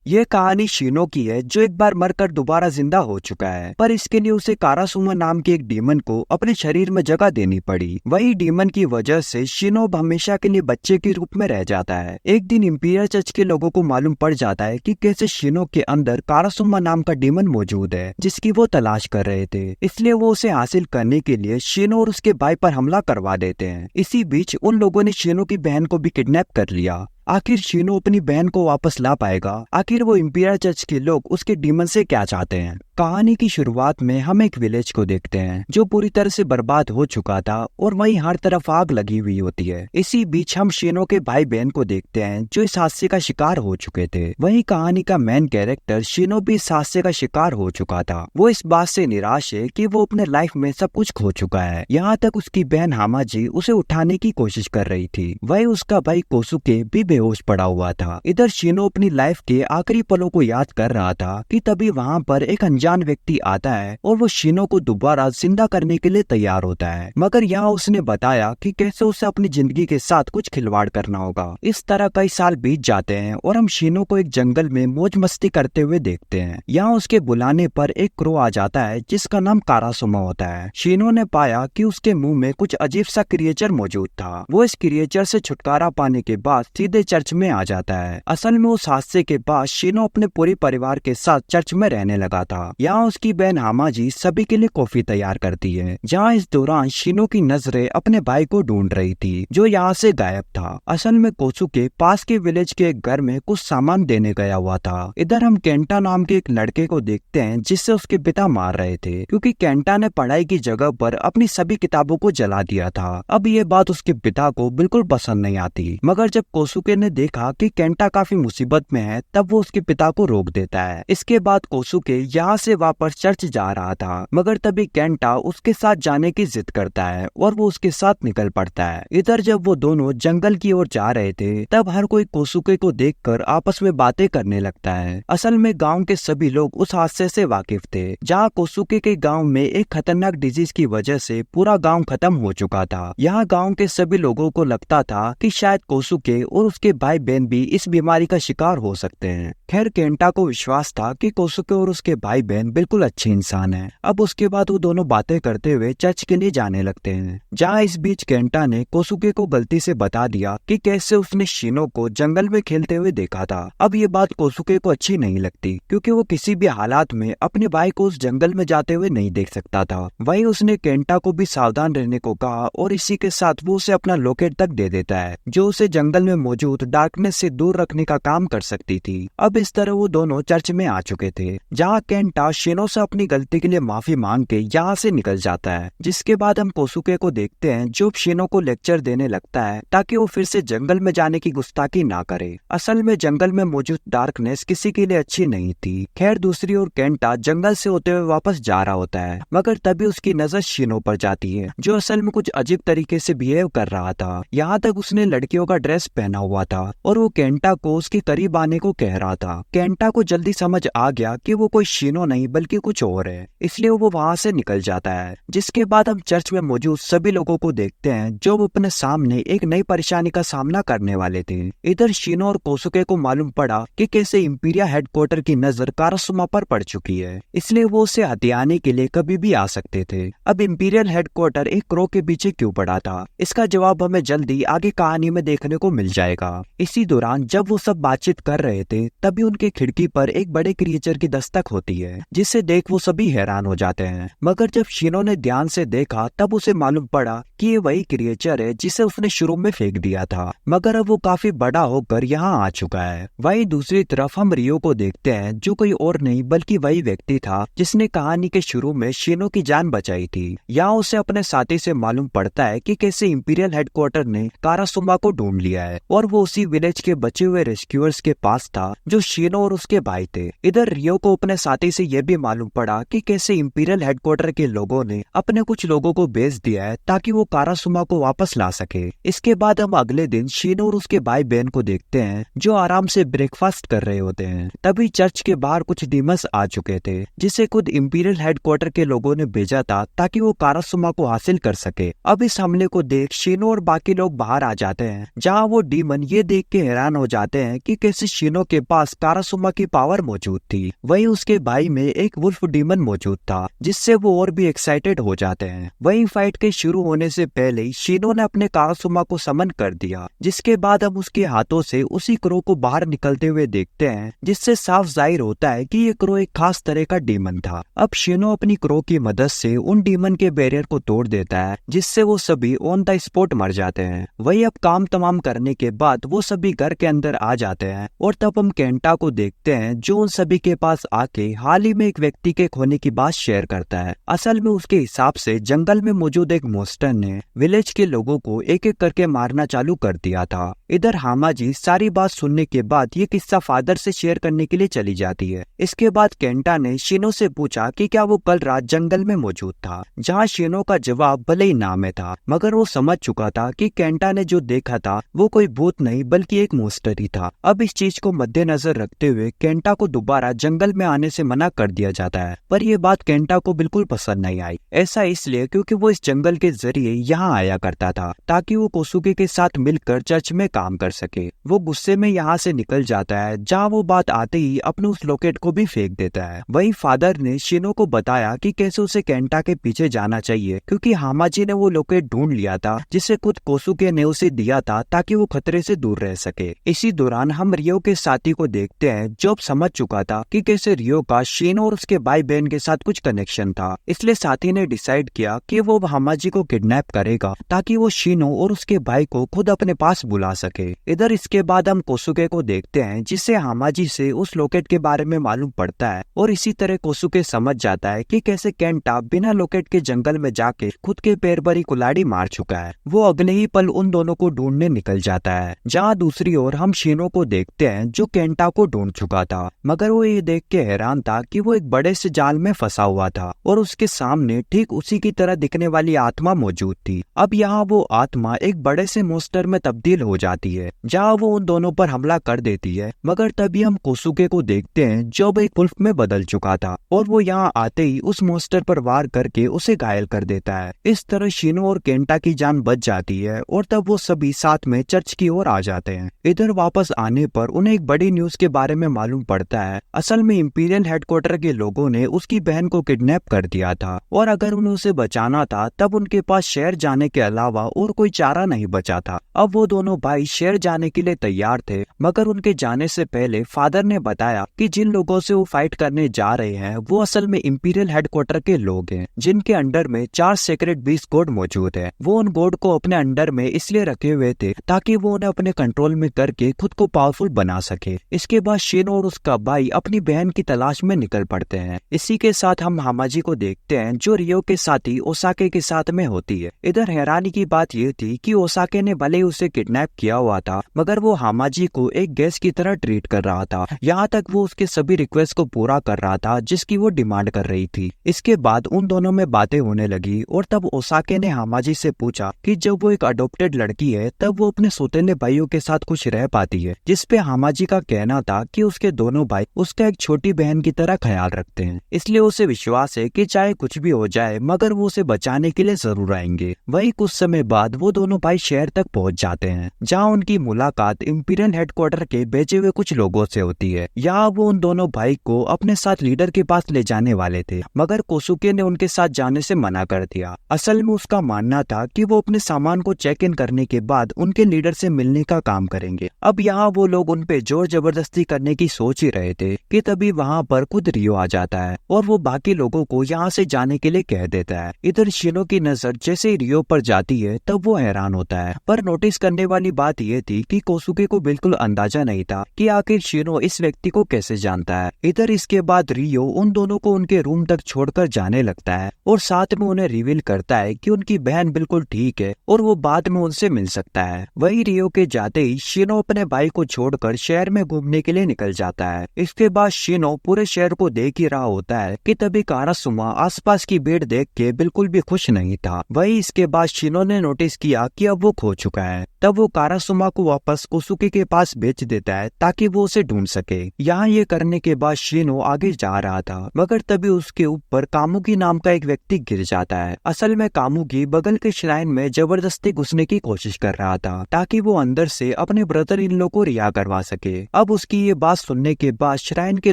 ये कहानी शीनो की है जो एक बार मरकर दोबारा जिंदा हो चुका है, पर इसके लिए उसे कारासुमा नाम के एक डीमन को अपने शरीर में जगह देनी पड़ी। वही डीमन की वजह से शीनो अब हमेशा के लिए बच्चे के रूप में रह जाता है। एक दिन इंपीरियल चर्च के लोगों को मालूम पड़ जाता है कि कैसे शीनो के अंदर कारासुमा नाम का डीमन मौजूद है जिसकी वो तलाश कर रहे थे। इसलिए वो उसे हासिल करने के लिए शीनो और उसके भाई पर हमला करवा देते हैं। इसी बीच उन लोगों ने शीनो की बहन को भी किडनैप कर लिया। आखिर शीनो अपनी बहन को वापस ला पाएगा? आखिर वो इंपीरियल चर्च के लोग उसके डीमन से क्या चाहते हैं? कहानी की शुरुआत में हम एक विलेज को देखते हैं जो पूरी तरह से बर्बाद हो चुका था और वहीं हर तरफ आग लगी हुई होती है। इसी बीच हम शीनो के भाई बहन को देखते हैं जो इस हादसे का शिकार हो चुके थे। वहीं कहानी का मेन कैरेक्टर शीनो भी इस हादसे का शिकार हो चुका था। वो इस बात से निराश है कि वो अपने लाइफ में सब कुछ खो चुका है। यहाँ तक उसकी बहन हामाजी उसे उठाने की कोशिश कर रही थी। वही उसका भाई कोसुके भी बेहोश पड़ा हुआ था। इधर शीनो अपनी लाइफ के आखिरी पलों को याद कर रहा था कि तभी वहाँ पर एक अनजान व्यक्ति आता है और वो शीनो को दोबारा जिंदा करने के लिए तैयार होता है। मगर यहाँ उसने बताया कि कैसे उसे अपनी जिंदगी के साथ कुछ खिलवाड़ करना होगा। इस तरह कई साल बीत जाते हैं और हम शीनो को एक जंगल में मौज मस्ती करते हुए देखते हैं। यहाँ उसके बुलाने पर एक क्रो आ जाता है जिसका नाम कारासुमा होता है। शीनो ने पाया कि उसके मुंह में कुछ अजीब सा क्रिएचर मौजूद था। वो इस क्रिएचर से छुटकारा पाने के बाद सीधे चर्च में आ जाता है। असल में उस हादसे के बाद शीनो अपने पूरे परिवार के साथ चर्च में रहने लगा था। यहाँ उसकी बहन हामाजी सभी के लिए कॉफी तैयार करती है। जहाँ इस दौरान शीनो की नजरें अपने भाई को ढूंढ रही थी जो यहाँ से गायब था। असल में कोसुके पास के विलेज के एक घर में कुछ सामान देने गया हुआ था। इधर हम केंटा नाम के एक लड़के को देखते हैं जिससे उसके पिता मार रहे थे क्योंकि केंटा ने पढ़ाई की जगह पर अपनी सभी किताबों को जला दिया था। अब ये बात उसके पिता को बिल्कुल पसंद नहीं आती। मगर जब कोसुके ने देखा कि केंटा काफी मुसीबत में है तब वो उसके पिता को रोक देता है। इसके बाद कोसुके यहाँ से वापस चर्च जा रहा था मगर तभी केंटा उसके साथ जाने की जिद करता है और वो उसके साथ निकल पड़ता है। इधर जब वो दोनों जंगल की ओर जा रहे थे तब हर कोई कोसुके को देखकर आपस में बातें करने लगता है। असल में गांव के सभी लोग उस हादसे से वाकिफ थे जहां कोसुके के गांव में एक खतरनाक डिजीज की वजह से पूरा गांव खत्म हो चुका था। यहाँ गांव के सभी लोगों को लगता था कि शायद कोसुके और उसके भाई बहन भी इस बीमारी का शिकार हो सकते हैं। खैर केंटा को विश्वास था कि कोसुके और उसके भाई बहन बिल्कुल अच्छे इंसान हैं। अब उसके बाद वो दोनों बातें करते हुए चर्च के लिए जाने लगते हैं। जहाँ इस बीच केंटा ने कोसुके को गलती से बता दिया कि कैसे उसने शीनो को जंगल में खेलते हुए देखा था। अब ये बात कोसुके को अच्छी नहीं लगती क्योंकि वो किसी भी हालात में अपने भाई को उस जंगल में जाते हुए नहीं देख सकता था। वही उसने केंटा को भी सावधान रहने को कहा और इसी के साथ वो उसे अपना लॉकेट तक दे देता है जो उसे जंगल में मौजूद डार्कनेस से दूर रखने का काम कर सकती थी। अब इस तरह वो दोनों चर्च में आ चुके थे जहाँ केंटा शीनो से अपनी गलती के लिए माफी मांग के यहाँ से निकल जाता है। जिसके बाद हम कोसुके को देखते हैं जो शीनो को लेक्चर देने लगता है ताकि वो फिर से जंगल में जाने की गुस्ताखी ना करे। असल में जंगल में मौजूद डार्कनेस किसी के लिए अच्छी नहीं थी। खैर दूसरी ओर केंटा जंगल से होते हुए वापस जा रहा होता है मगर तभी उसकी नजर शीनो पर जाती है जो असल में कुछ अजीब तरीके से बिहेव कर रहा था। यहाँ तक उसने लड़कियों का ड्रेस पहना हुआ था और वो केंटा को उसके करीब आने को कह रहा था। केंटा को जल्दी समझ आ गया कि वो कोई शीनो नहीं बल्कि कुछ और है, इसलिए वो वहाँ से निकल जाता है। जिसके बाद हम चर्च में मौजूद सभी लोगों को देखते हैं जो अपने सामने एक नई परेशानी का सामना करने वाले थे। इधर शीनो और कोसुके को मालूम पड़ा कि कैसे इंपीरिया हेडक्वार्टर की नजर कारासुमा पर पड़ चुकी है, इसलिए वो उसे हथियाने के लिए कभी भी आ सकते थे। अब इंपीरियल हेडक्वार्टर एक क्रो के पीछे क्यों पड़ा था, इसका जवाब हमें जल्दी आगे कहानी में देखने को मिल जाएगा। इसी दौरान जब वो सब बातचीत कर रहे थे तभी उनके खिड़की पर एक बड़े क्रिएचर की दस्तक होती है जिसे देख वो सभी हैरान हो जाते हैं। मगर जब शीनो ने ध्यान से देखा तब उसे मालूम पड़ा कि ये वही क्रिएचर है जिसे उसने शुरू में फेंक दिया था मगर अब वो काफी बड़ा होकर यहाँ आ चुका है। वहीं दूसरी तरफ हम रियो को देखते हैं जो कोई और नहीं बल्कि वही व्यक्ति था जिसने कहानी के शुरू में शीनो की जान बचाई थी। यहाँ उसे अपने साथी से मालूम पड़ता है कि कैसे इंपीरियल हेडक्वार्टर ने कारासुमा को ढूंढ लिया है और वो उसी विलेज के बचे हुए रेस्क्यूअर्स के पास था जो शीनो और उसके भाई थे। इधर रियो को अपने साथी से ये भी मालूम पड़ा कि कैसे इंपीरियल हेडक्वार्टर के लोगों ने अपने कुछ लोगों को भेज दिया है ताकि वो कारासुमा को वापस ला सके। इसके बाद हम अगले दिन शिनो और उसके भाई बहन को देखते हैं जो आराम से ब्रेकफास्ट कर रहे होते हैं। तभी चर्च के बाहर कुछ डीमंस आ चुके थे जिसे खुद इंपीरियल हेडक्वार्टर के लोगों ने भेजा था ताकि वो कारासुमा को हासिल कर सके। अब इस हमले को देख शिनो और बाकी लोग बाहर आ जाते हैं, जहाँ वो डीमन ये देख के हैरान हो जाते हैं कि कैसे शिनो के पास कारासुमा की पावर मौजूद थी। वहीं उसके भाई में एक वुल्फ डीमन मौजूद था जिससे वो और भी एक्साइटेड हो जाते हैं। वहीं फाइट के शुरू होने से पहले ही शिनो ने अपने कारासुमा को समन कर दिया, जिसके बाद हम उसके हाथों से उसी क्रो को बाहर निकलते हुए देखते हैं, जिससे साफ जाहिर होता है कि ये क्रो एक खास तरह का डीमन था। अब शिनो अपनी क्रो की मदद से उन डीमन के बैरियर को तोड़ देता है, जिससे वो सभी ऑन द स्पॉट मर जाते हैं। वही अब काम तमाम करने के बाद वो सभी घर के अंदर आ जाते हैं और तब हम केंटा को देखते हैं जो उन सभी के पास आके हाल ही में एक व्यक्ति के खोने की बात शेयर करता है। असल में उसके हिसाब से जंगल में मौजूद एक मॉन्स्टर ने विलेज के लोगों को एक एक करके मारना चालू कर दिया था। इधर हामाजी सारी बात सुनने के बाद ये किस्सा फादर से शेयर करने के लिए चली जाती है। इसके बाद केंटा ने शिनो से पूछा कि क्या वो कल रात जंगल में मौजूद था, जहाँ शिनो का जवाब भले ही ना में था, मगर वो समझ चुका था कि केंटा ने जो देखा था वो कोई भूत नहीं बल्कि एक मॉन्स्टर ही था। अब इस चीज को मद्देनजर रखते हुए केंटा को दोबारा जंगल में आने से मना कर दिया जाता है, पर यह बात केंटा को बिल्कुल पसंद नहीं आई। ऐसा इसलिए क्योंकि वो इस जंगल के जरिए यहाँ आया करता था ताकि वो कोसुके के साथ मिलकर चर्च में काम कर सके। वो गुस्से में यहाँ से निकल जाता है, जहाँ वो बात आते ही अपने उस लॉकेट को भी फेंक देता है। वही फादर ने शिनो को बताया कि कैसे उसे केंटा के पीछे जाना चाहिए, क्योंकि हामाजी ने वो लॉकेट ढूंढ लिया था जिसे खुद कोसुके ने उसे दिया था ताकि वो खतरे से दूर रह सके। इसी दौरान हम रियो के साथी को देखते हैं जो अब समझ चुका था कि कैसे रियो का शिनो और उसके भाई बहन के साथ कुछ कनेक्शन था। इसलिए साथी ने डिसाइड किया कि वो हामाजी को किडनैप करेगा ताकि वो शिनो और उसके भाई को खुद अपने पास बुला सके। इधर इसके बाद हम कोसुके को देखते हैं जिससे हामाजी से उस लॉकेट के बारे में मालूम पड़ता है और इसी तरह कोसुके समझ जाता है कि कैसे केंटा बिना लॉकेट के जंगल में जाके खुद के पैर पर ही कुल्हाड़ी मार चुका है। वो अगले ही पल उन दोनों को ढूंढने निकल जाता है, जहाँ दूसरी ओर हम शिनो को देखते हैं जो केंटा को ढूंढ चुका था, मगर वो ये देख के हैरान था कि वो एक बड़े से जाल में फंसा हुआ था और उसके सामने ठीक उसी की तरह दिखने वाली आत्मा मौजूद थी। अब यहाँ वो आत्मा एक बड़े से मॉन्स्टर में तब्दील हो जाती है, जहाँ वो उन दोनों पर हमला कर देती है, मगर तभी हम कोसुके को देखते हैं जो अब एक वुल्फ में बदल चुका था और वो यहाँ आते ही उस मॉन्स्टर पर वार करके उसे घायल कर देता है। इस तरह शिनो और केंटा की जान बच जाती है और तब वो सभी साथ में चर्च की ओर आ जाते हैं। इधर वापस आने पर उन्हें एक बड़ी न्यूज के बारे में मालूम पड़ता है। असल में इंपीरियल हेडक्वार्टर के लोगों ने उसकी बहन को किडनैप कर दिया था और अगर उन्हें उसे बचाना था तब उनके पास शहर जाने के अलावा और कोई चारा नहीं बचा था। अब वो दोनों भाई शहर जाने के लिए तैयार थे, मगर उनके जाने से पहले फादर ने बताया कि जिन लोगों से वो फाइट करने जा रहे हैं वो असल में इंपीरियल हेडक्वार्टर के लोग हैं, जिनके अंडर में 4 सेक्रेट बीस्ट गॉड मौजूद है। वो उन गॉड को अपने अंडर में इसलिए रखे हुए थे ताकि वो उन्हें अपने कंट्रोल में करके खुद को पावरफुल बना सके। इसके बाद शिनो और उसका भाई अपनी बहन की तलाश में निकल पड़ते हैं। इसी के साथ हम हामाजी को देखते हैं जो रियो के साथी ओसाके के साथ में होती है। इधर हैरानी की बात ये थी कि ओसाके ने भले ही उसे किडनैप किया हुआ था, मगर वो हामाजी को एक गेस्ट की तरह ट्रीट कर रहा था। यहाँ तक वो उसके सभी रिक्वेस्ट को पूरा कर रहा था जिसकी वो डिमांड कर रही थी। इसके बाद उन दोनों में बातें होने लगी और तब ओसाके ने हामाजी से पूछा कि जब वो एक अडॉप्टेड लड़की है तब वो अपने सौतेले भाइयों के साथ खुश रह पाती है, जिसपे हामाजी का कहना था कि उसके दोनों भाई उसका एक छोटी बहन की तरह ख्याल रखते हैं, इसलिए उसे विश्वास है कि चाहे कुछ भी हो जाए मगर वो उसे बचाने के लिए जरूर आएंगे। वही कुछ समय बाद वो दोनों भाई शहर तक पहुंच जाते हैं, जहां उनकी मुलाकात इंपीरियल हेडक्वार्टर के भेजे हुए कुछ लोगों से होती है। यहाँ वो उन दोनों भाई को अपने साथ लीडर के पास ले जाने वाले थे, मगर कोसुके ने उनके साथ जाने से मना कर दिया। असल में उसका मानना था कि वो अपने सामान को चेक इन करने के बाद उनके लीडर से मिलने का काम करेंगे। अब यहाँ वो लोग उन पे जोर जबरदस्ती करने की सोच ही रहे थे कि तभी वहाँ पर खुद रियो आ जाता है और वो बाकी लोगों को यहाँ से जाने के लिए कह देता है। इधर शिनो की नजर जैसे ही रियो पर जाती है तब वो हैरान होता है, पर नोटिस करने वाली बात ये थी कि कोसुके को बिल्कुल अंदाजा नहीं था कि आखिर शिनो इस व्यक्ति को कैसे जानता है। इधर इसके बाद रियो उन दोनों को उनके रूम तक छोड़कर जाने लगता है और साथ में उन्हें रिवील करता है कि उनकी बहन बिल्कुल ठीक है और वो बाद में उनसे मिल सकता है। वही रियो के जाते ही शिनो अपने भाई को छोड़कर शहर में घूमने के लिए निकल जाता है। इसके बाद शिनो पूरे शहर को देख ही रहा होता है कि तभी कारासुमा आसपास की भीड़ देख के बिल्कुल भी खुश नहीं था। वही इसके बाद शिनो ने नोटिस किया कि अब वो खो चुका है। तब वो कारासुमा को वापस कोसुके के पास भेज देता है ताकि वो उसे ढूंढ सके। यहाँ ये करने के बाद शिनो आगे जा रहा था, मगर तभी उसके ऊपर कामुगी नाम का एक व्यक्ति गिर जाता है। असल में कामुगी बगल के श्राइन में जबरदस्ती घुसने की कोशिश कर रहा था ताकि वो अंदर से अपने ब्रदर इन लो को रिहा करवा सके। अब उसकी ये बात सुनने के बाद श्राइन के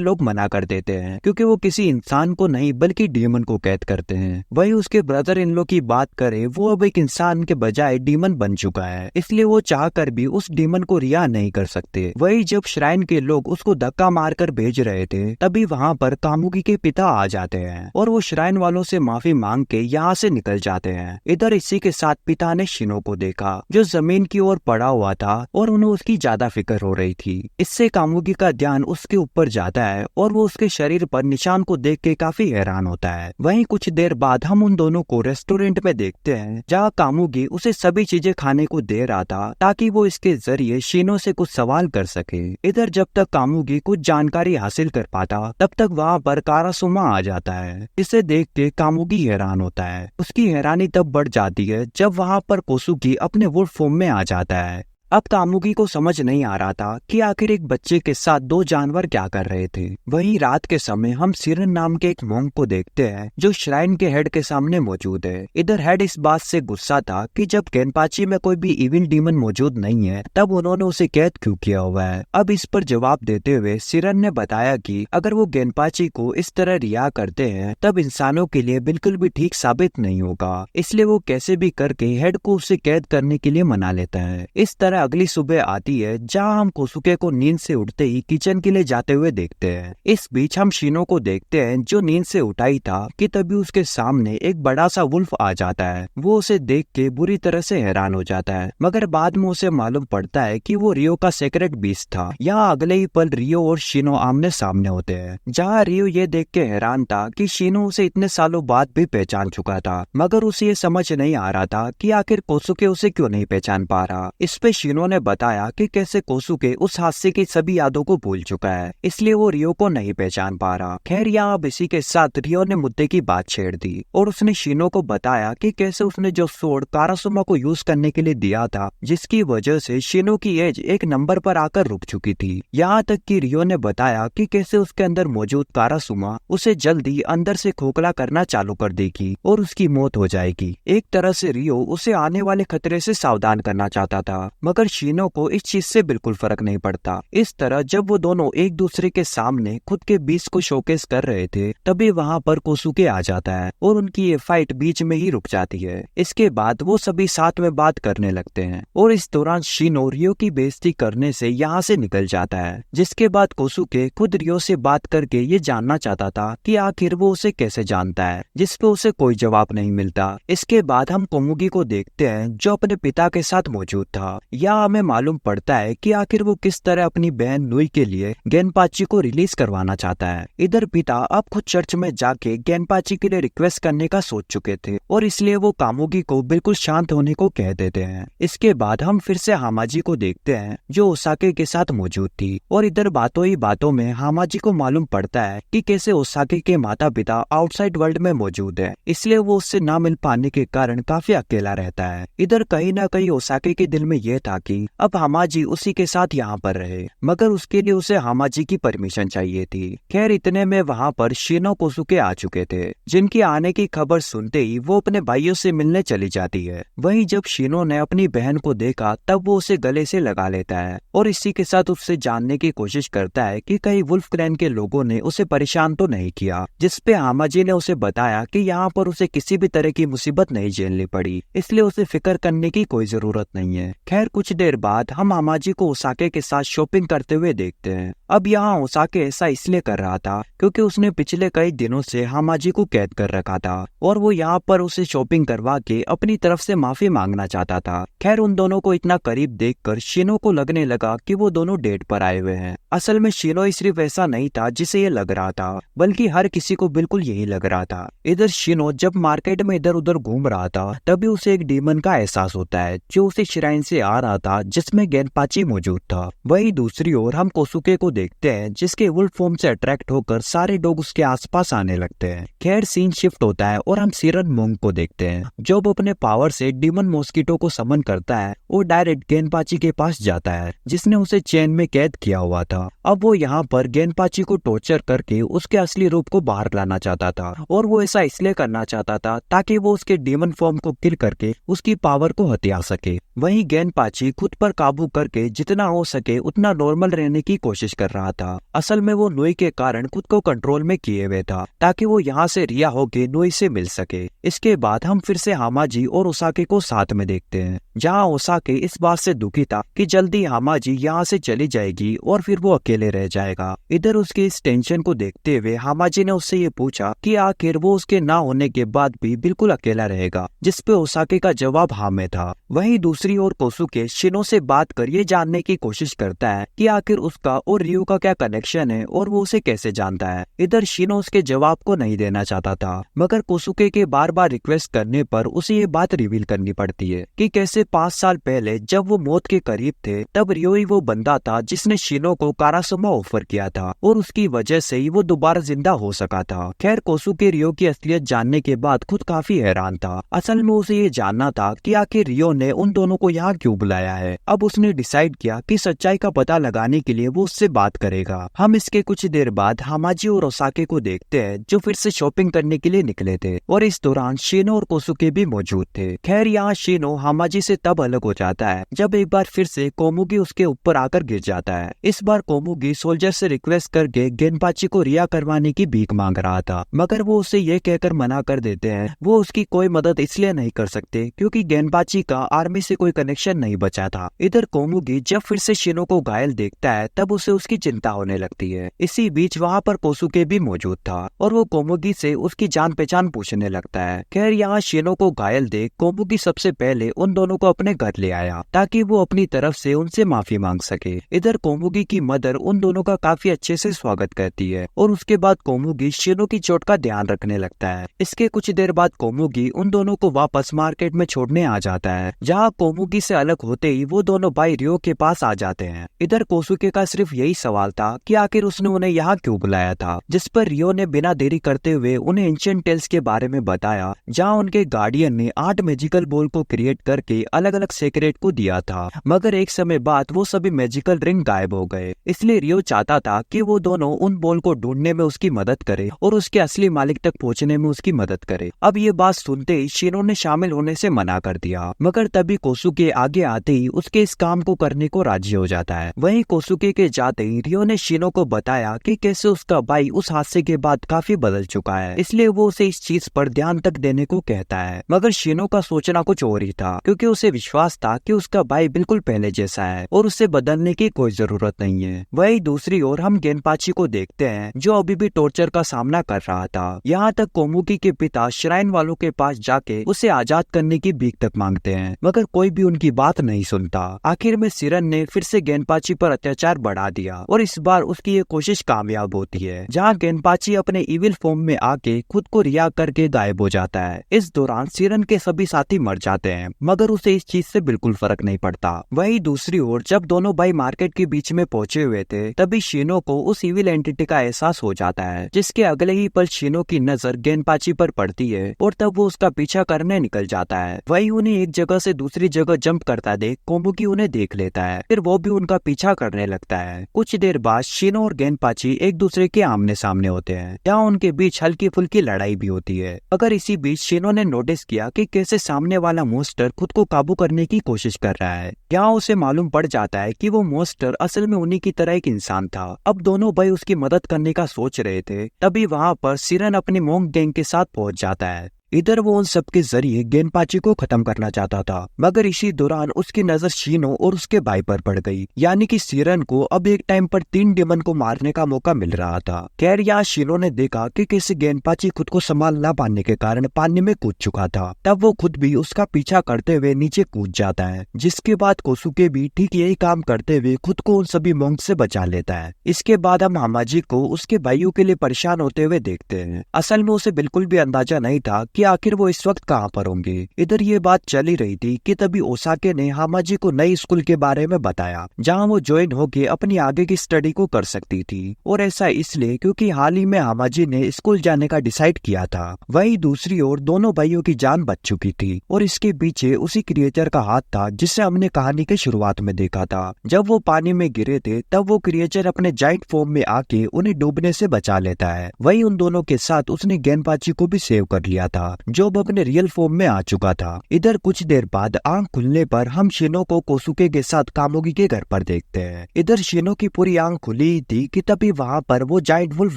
लोग मना कर देते हैं क्योंकि वो किसी इंसान को नहीं बल्कि डीमन को कैद करते हैं। वही उसके ब्रदर इन लो की बात करे, वो अब एक इंसान के बजाय डीमन बन चुका है, इसलिए वो चाहकर भी उस डीमन को रिहा नहीं कर सकते। वही जब श्राइन के लोग उसको धक्का मारकर भेज रहे थे तभी वहाँ पर कामुगी के पिता आ जाते हैं और वो श्राइन वालों से माफी मांग के यहाँ से निकल जाते हैं। इधर इसी के साथ पिता ने शिनो को देखा जो जमीन की ओर पड़ा हुआ था और उन्हें उसकी ज्यादा फिक्र हो रही थी। इससे कामुगी का ध्यान उसके ऊपर जाता है और वो उसके शरीर पर निशान को देख के काफी हैरान होता है। वहीं कुछ देर बाद हम उन दोनों को रेस्टोरेंट में देखते हैं जहाँ कामुगी उसे सभी चीजें खाने को दे रहा था ताकि वो इसके जरिए शिनो से कुछ सवाल कर सके। इधर जब तक कामुगी कुछ जानकारी हासिल कर पाता तब तक वहाँ पर कारासुमा आ जाता है। इसे देख के कामुगी हैरान होता है। उसकी हैरानी तब बढ़ जाती है जब वहाँ पर कोसुकी अपने वुल्फ फॉर्म में आ जाता है। अब कामुगी को समझ नहीं आ रहा था कि आखिर एक बच्चे के साथ दो जानवर क्या कर रहे थे। वहीं रात के समय हम सिरन नाम के एक मोंग को देखते हैं जो श्राइन के हेड के सामने मौजूद है। इधर हेड इस बात से गुस्सा था कि जब गेनपाची में कोई भी इविल डीमन मौजूद नहीं है तब उन्होंने उसे कैद क्यों किया हुआ है। अब इस पर जवाब देते हुए सिरन ने बताया कि अगर वो गेनपाची को इस तरह रिहा करते हैं तब इंसानों के लिए बिल्कुल भी ठीक साबित नहीं होगा, इसलिए वो कैसे भी करके हेड को उसे कैद करने के लिए मना लेता है। इस तरह अगली सुबह आती है जहां हम कोसुके को नींद से उठते ही किचन के लिए जाते हुए देखते हैं। इस बीच हम शिनो को देखते हैं जो नींद से उठाई था कि तभी उसके सामने एक बड़ा सा वुल्फ आ जाता है। वो उसे देख के बुरी तरह से हैरान हो जाता है, मगर बाद में उसे मालूम पड़ता है कि वो रियो का सेक्रेट बीस्ट था। यहाँ अगले ही पल रियो और शिनो आमने सामने होते हैं, जहाँ रियो ये देख के हैरान था कि शिनो उसे इतने सालों बाद भी पहचान चुका था, मगर उसे ये समझ नहीं आ रहा था कि आखिर कोसुके उसे क्यों नहीं पहचान पा रहा। इस पे शिनो ने बताया कि कैसे कोसुके उस हादसे की सभी यादों को भूल चुका है, इसलिए वो रियो को नहीं पहचान पा रहा। खैर यहाँ अब इसी के साथ रियो ने मुद्दे की बात छेड़ दी और उसने शिनो को बताया कि कैसे उसने जो सोर्ड कारासुमा को यूज करने के लिए दिया था, जिसकी वजह से शिनो की एज एक नंबर पर आकर रुक चुकी थी। यहाँ तक कि रियो ने बताया कि कैसे उसके अंदर मौजूद कारासुमा उसे जल्दी अंदर से खोखला करना चालू कर देगी और उसकी मौत हो जाएगी। एक तरह से रियो उसे आने वाले खतरे से सावधान करना चाहता था, मगर शिनो को इस चीज से बिल्कुल फर्क नहीं पड़ता। इस तरह जब वो दोनों एक दूसरे के सामने खुद के बीच को शोकेस कर रहे थे तभी वहाँ पर कोसुके आ जाता है और उनकी ये फाइट बीच में ही रुक जाती है। इसके बाद वो सभी साथ में बात करने लगते हैं और इस दौरान शिनो रियो की बेइज्जती करने से यहाँ से निकल जाता है, जिसके बाद कोसुके खुद रियो से बात करके ये जानना चाहता था कि आखिर वो उसे कैसे जानता है, जिसपे उसे कोई जवाब नहीं मिलता। इसके बाद हम कोमुगी को देखते हैं जो अपने पिता के साथ मौजूद था। यहाँ हमें मालूम पड़ता है कि आखिर वो किस तरह अपनी बहन नुई के लिए गेनपाची को रिलीज करवाना चाहता है। इधर पिता अब खुद चर्च में जाके गेनपाची के लिए रिक्वेस्ट करने का सोच चुके थे और इसलिए वो कामुगी को बिल्कुल शांत होने को कह देते हैं। इसके बाद हम फिर से हामाजी को देखते हैं जो ओसाके के साथ मौजूद थी और इधर बातों ही बातों में हामाजी को मालूम पड़ता है कि कैसे ओसाके के माता पिता आउटसाइड वर्ल्ड में मौजूद है, इसलिए वो उससे ना मिल पाने के कारण काफी अकेला रहता है। इधर कहीं ना कहीं ओसाके के दिल में यह था कि अब हामाजी उसी के साथ यहाँ पर रहे, मगर उसके लिए उसे हामाजी की परमिशन चाहिए थी। खैर इतने में वहाँ पर शिनो कोसुके आ चुके थे, जिनकी आने की खबर सुनते ही वो अपने भाइयों से मिलने चली जाती है। वहीं जब शिनो ने अपनी बहन को देखा तब वो उसे गले से लगा लेता है और इसी के साथ उससे जानने की कोशिश करता है कि कहीं वुल्फ क्लैन के लोगों ने उसे परेशान तो नहीं किया, जिसपे हामाजी ने उसे बताया कि यहाँ पर उसे किसी भी तरह की मुसीबत नहीं झेलनी पड़ी, इसलिए उसे फिक्र करने की कोई जरूरत नहीं है। खैर कुछ देर बाद हम हामाजी को ओसाके के साथ शॉपिंग करते हुए देखते हैं। अब यहाँ ओसाके ऐसा इसलिए कर रहा था क्योंकि उसने पिछले कई दिनों से हामाजी को कैद कर रखा था और वो यहाँ पर उसे शॉपिंग करवा के अपनी तरफ से माफी मांगना चाहता था। खैर उन दोनों को इतना करीब देखकर शिनो को लगने लगा कि वो दोनों डेट पर आए हुए हैं। असल में शिनो सिर्फ ऐसा नहीं था जिसे ये लग रहा था, बल्कि हर किसी को बिल्कुल यही लग रहा था। इधर शिनो जब मार्केट में इधर उधर घूम रहा था तभी उसे एक डीमन का एहसास होता है जो उसे श्राइन से आ रहा रहा था जिसमें गेनपाची मौजूद था। वहीं दूसरी ओर हम कोसुके को देखते हैं जिसके वुल्फ फॉर्म से अट्रैक्ट होकर सारे लोग उसके आसपास आने लगते हैं। खैर सीन शिफ्ट होता है और हम सिरन मोंग को देखते हैं जो अपने पावर से डीमन मॉस्किटो को समन करता है और डायरेक्ट गेनपाची के पास जाता है जिसने उसे चेन में कैद किया हुआ था। अब वो यहाँ पर गेनपाची को टॉर्चर करके उसके असली रूप को बाहर लाना चाहता था और वो ऐसा इसलिए करना चाहता था ताकि वो उसके डीमन फॉर्म को किल करके उसकी पावर को हथिया सके। वहीं गेनपाची खुद पर काबू करके जितना हो सके उतना नॉर्मल रहने की कोशिश कर रहा था। असल में वो नोई के कारण खुद को कंट्रोल में किए हुए था ताकि वो यहाँ से रिया होके नोई से मिल सके। इसके बाद हम फिर से हामाजी और ओसाके को साथ में देखते हैं जहाँ ओसाके इस बात से दुखी था कि जल्दी हामाजी यहाँ से चली जाएगी और फिर वो अकेले रह जाएगा। इधर उसके इस टेंशन को देखते हुए हामाजी ने उससे ये पूछा कि आखिर वो उसके ना होने के बाद भी बिल्कुल अकेला रहेगा, जिसपे ओसाके का जवाब हाँ में था। वहीं दूसरी ओर कोसुके शिनो से बात कर ये जानने की कोशिश करता है कि आखिर उसका और रियो का क्या कनेक्शन है और वो उसे कैसे जानता है। इधर शिनो उसके जवाब को नहीं देना चाहता था मगर कोसुके के बार बार रिक्वेस्ट करने पर उसे ये बात रिवील करनी पड़ती है कि कैसे 5 साल पहले जब वो मौत के करीब थे तब रियो ही वो बंदा था जिसने शिनो को कारासुमा ऑफर किया था और उसकी वजह से ही वो दोबारा जिंदा हो सका था। खैर कोसुके रियो की असलियत जानने के बाद खुद काफी हैरान था। असल में उसे ये जानना था कि आखिर रियो ने उन दोनों को यहाँ क्यों बुलाया है। अब उसने डिसाइड किया कि सच्चाई का पता लगाने के लिए वो उससे बात करेगा। हम इसके कुछ देर बाद हामाजी और ओसाके को देखते हैं जो फिर से शॉपिंग करने के लिए निकले थे और इस दौरान शिनो और कोसुके भी मौजूद थे। खैर यहाँ शिनो हामाजी से तब अलग हो जाता है जब एक बार फिर से कोमुगी उसके ऊपर आकर गिर जाता है। इस बार कोमुगी सोल्जर से रिक्वेस्ट करके गेनपाची को रिया करवाने की भीख मांग रहा था मगर वो उसे ये कहकर मना कर देते हैं वो उसकी कोई मदद इसलिए नहीं कर सकते क्योंकि गेनपाची का आर्मी से कोई कनेक्शन नहीं बचा था। इधर कोमुगी जब फिर से शिनो को घायल देखता है तब उसे उसकी चिंता होने लगती है। इसी बीच वहाँ पर कोसुके भी मौजूद था और वो कोमुगी से उसकी जान पहचान पूछने लगता है। खैर यहाँ शिनो को घायल देख कोमुगी सबसे पहले उन दोनों को अपने घर ले आया ताकि वो अपनी तरफ से उनसे माफी मांग सके। इधर कोमुगी की मदर उन दोनों का काफी अच्छे से स्वागत करती है और उसके बाद कोमुगी शिनो की चोट का ध्यान रखने लगता है। इसके कुछ देर बाद कोमुगी उन दोनों को वापस मार्केट में छोड़ने आ जाता है जहाँ कोमुगी से अलग होते ही वो दोनों भाई रियो के पास आ जाते हैं। इधर कोसुके का सिर्फ यही सवाल था कि आखिर उसने उन्हें यहाँ क्यों बुलाया था, जिस पर रियो ने बिना देरी करते हुए उन्हें एंशिएंट टेल्स के बारे में बताया जहाँ उनके गार्डियन ने 8 मैजिकल बॉल को क्रिएट करके अलग अलग सेक्रेट को दिया था मगर एक समय बाद वो सभी मैजिकल रिंग गायब हो गए। इसलिए रियो चाहता था कि वो दोनों उन बॉल को ढूंढने में उसकी मदद करे और उसके असली मालिक तक पहुंचने में उसकी मदद करे। अब ये बात सुनते ही शिनो ने शामिल होने से मना कर दिया मगर तभी कोसुके आगे आते ही उसके इस काम को करने को राजी हो जाता है। वहीं कोसुके के जाते ही रियो ने शिनो को बताया कि कैसे उसका भाई उस हादसे के बाद काफी बदल चुका है, इसलिए वो उसे इस चीज पर ध्यान तक देने को कहता है। मगर शिनो का सोचना कुछ और ही था क्योंकि उसे विश्वास था कि उसका भाई बिल्कुल पहले जैसा है और उसे बदलने की कोई जरूरत नहीं है। वहीं दूसरी ओर हम गेनपाची को देखते हैं जो अभी भी टॉर्चर का सामना कर रहा था। यहाँ तक कोमुगी के पिता श्राइन वालों के पास जाके उसे आजाद करने की भीख तक मांगते हैं मगर कोई भी उनकी बात नहीं सुनता। आखिर में सिरन ने फिर से गेनपाची पर अत्याचार बढ़ा दिया और इस बार उसकी ये कोशिश कामयाब होती है जहाँ गेनपाची अपने इविल फॉर्म में आके खुद को रिया करके गायब हो जाता है। इस दौरान सिरन के सभी साथी मर जाते हैं मगर उसे इस चीज से बिल्कुल फर्क नहीं पड़ता। वहीं दूसरी ओर जब दोनों भाई मार्केट के बीच में पहुंचे हुए थे तभी शिनो को उस इविल एंटिटी का एहसास हो जाता है जिसके अगले ही पल शिनो की नजर गेनपाची पर पड़ती है और तब वो उसका पीछा करने निकल जाता है। वहीं उन्हें एक जगह से दूसरी जगह जंप करता देख कोमुगी उन्हें देख लेता है, फिर वो भी उनका पीछा करने लगता है। कुछ देर बाद शिनो और गेनपाची एक दूसरे के आमने सामने होते हैं जहाँ उनके बीच हल्की फुल्की लड़ाई भी होती है। अगर इसी बीच शिनो ने नोटिस किया कि कैसे सामने वाला मोस्टर खुद को काबू करने की कोशिश कर रहा है। यहाँ उसे मालूम पड़ जाता है कि वो मोस्टर असल में उन्हीं की तरह एक इंसान था। अब दोनों भाई उसकी मदद करने का सोच रहे थे तभी वहाँ पर सिरन अपनी मोंग गैंग के साथ पहुंच जाता है। इधर वो उन सब के जरिए गेनपाची को खत्म करना चाहता था मगर इसी दौरान उसकी नजर शिनो और उसके भाई पर पड़ गई, यानी कि सिरन को अब एक टाइम पर 3 डेमन को मारने का मौका मिल रहा था। खैर यहाँ शिनो ने देखा कि कैसे गेनपाची खुद को संभाल ना पाने के कारण पानी में कूद चुका था। तब वो खुद भी उसका पीछा करते हुए नीचे कूद जाता है जिसके बाद कोसुके भी ठीक यही काम करते हुए खुद को उन सभी मोंग से बचा लेता है। इसके बाद हम हामाजी को उसके भाइयों के लिए परेशान होते हुए देखते हैं। असल में उसे बिल्कुल भी अंदाजा नहीं था कि आखिर वो इस वक्त कहाँ पर होंगे। इधर ये बात चल ही रही थी कि तभी ओसाके ने हामाजी को नई स्कूल के बारे में बताया जहाँ वो ज्वाइन होके अपनी आगे की स्टडी को कर सकती थी, और ऐसा इसलिए क्योंकि हाल ही में हामाजी ने स्कूल जाने का डिसाइड किया था। वहीं दूसरी ओर दोनों भाइयों की जान बच चुकी थी और इसके पीछे उसी क्रिएचर का हाथ था जिसे हमने कहानी के शुरुआत में देखा था। जब वो पानी में गिरे थे तब वो क्रिएचर अपने जाइंट फॉर्म में आके उन्हें डूबने से बचा लेता है। वहीं उन दोनों के साथ उसने गेनपाची को भी सेव कर लिया था जो अब अपने रियल फॉर्म में आ चुका था। इधर कुछ देर बाद आंख खुलने पर हम शिनो को कोसुके के साथ कामुगी के घर पर देखते हैं। इधर शिनो की पूरी आंख खुली ही थी कि तभी वहाँ पर वो जाइंट वुल्फ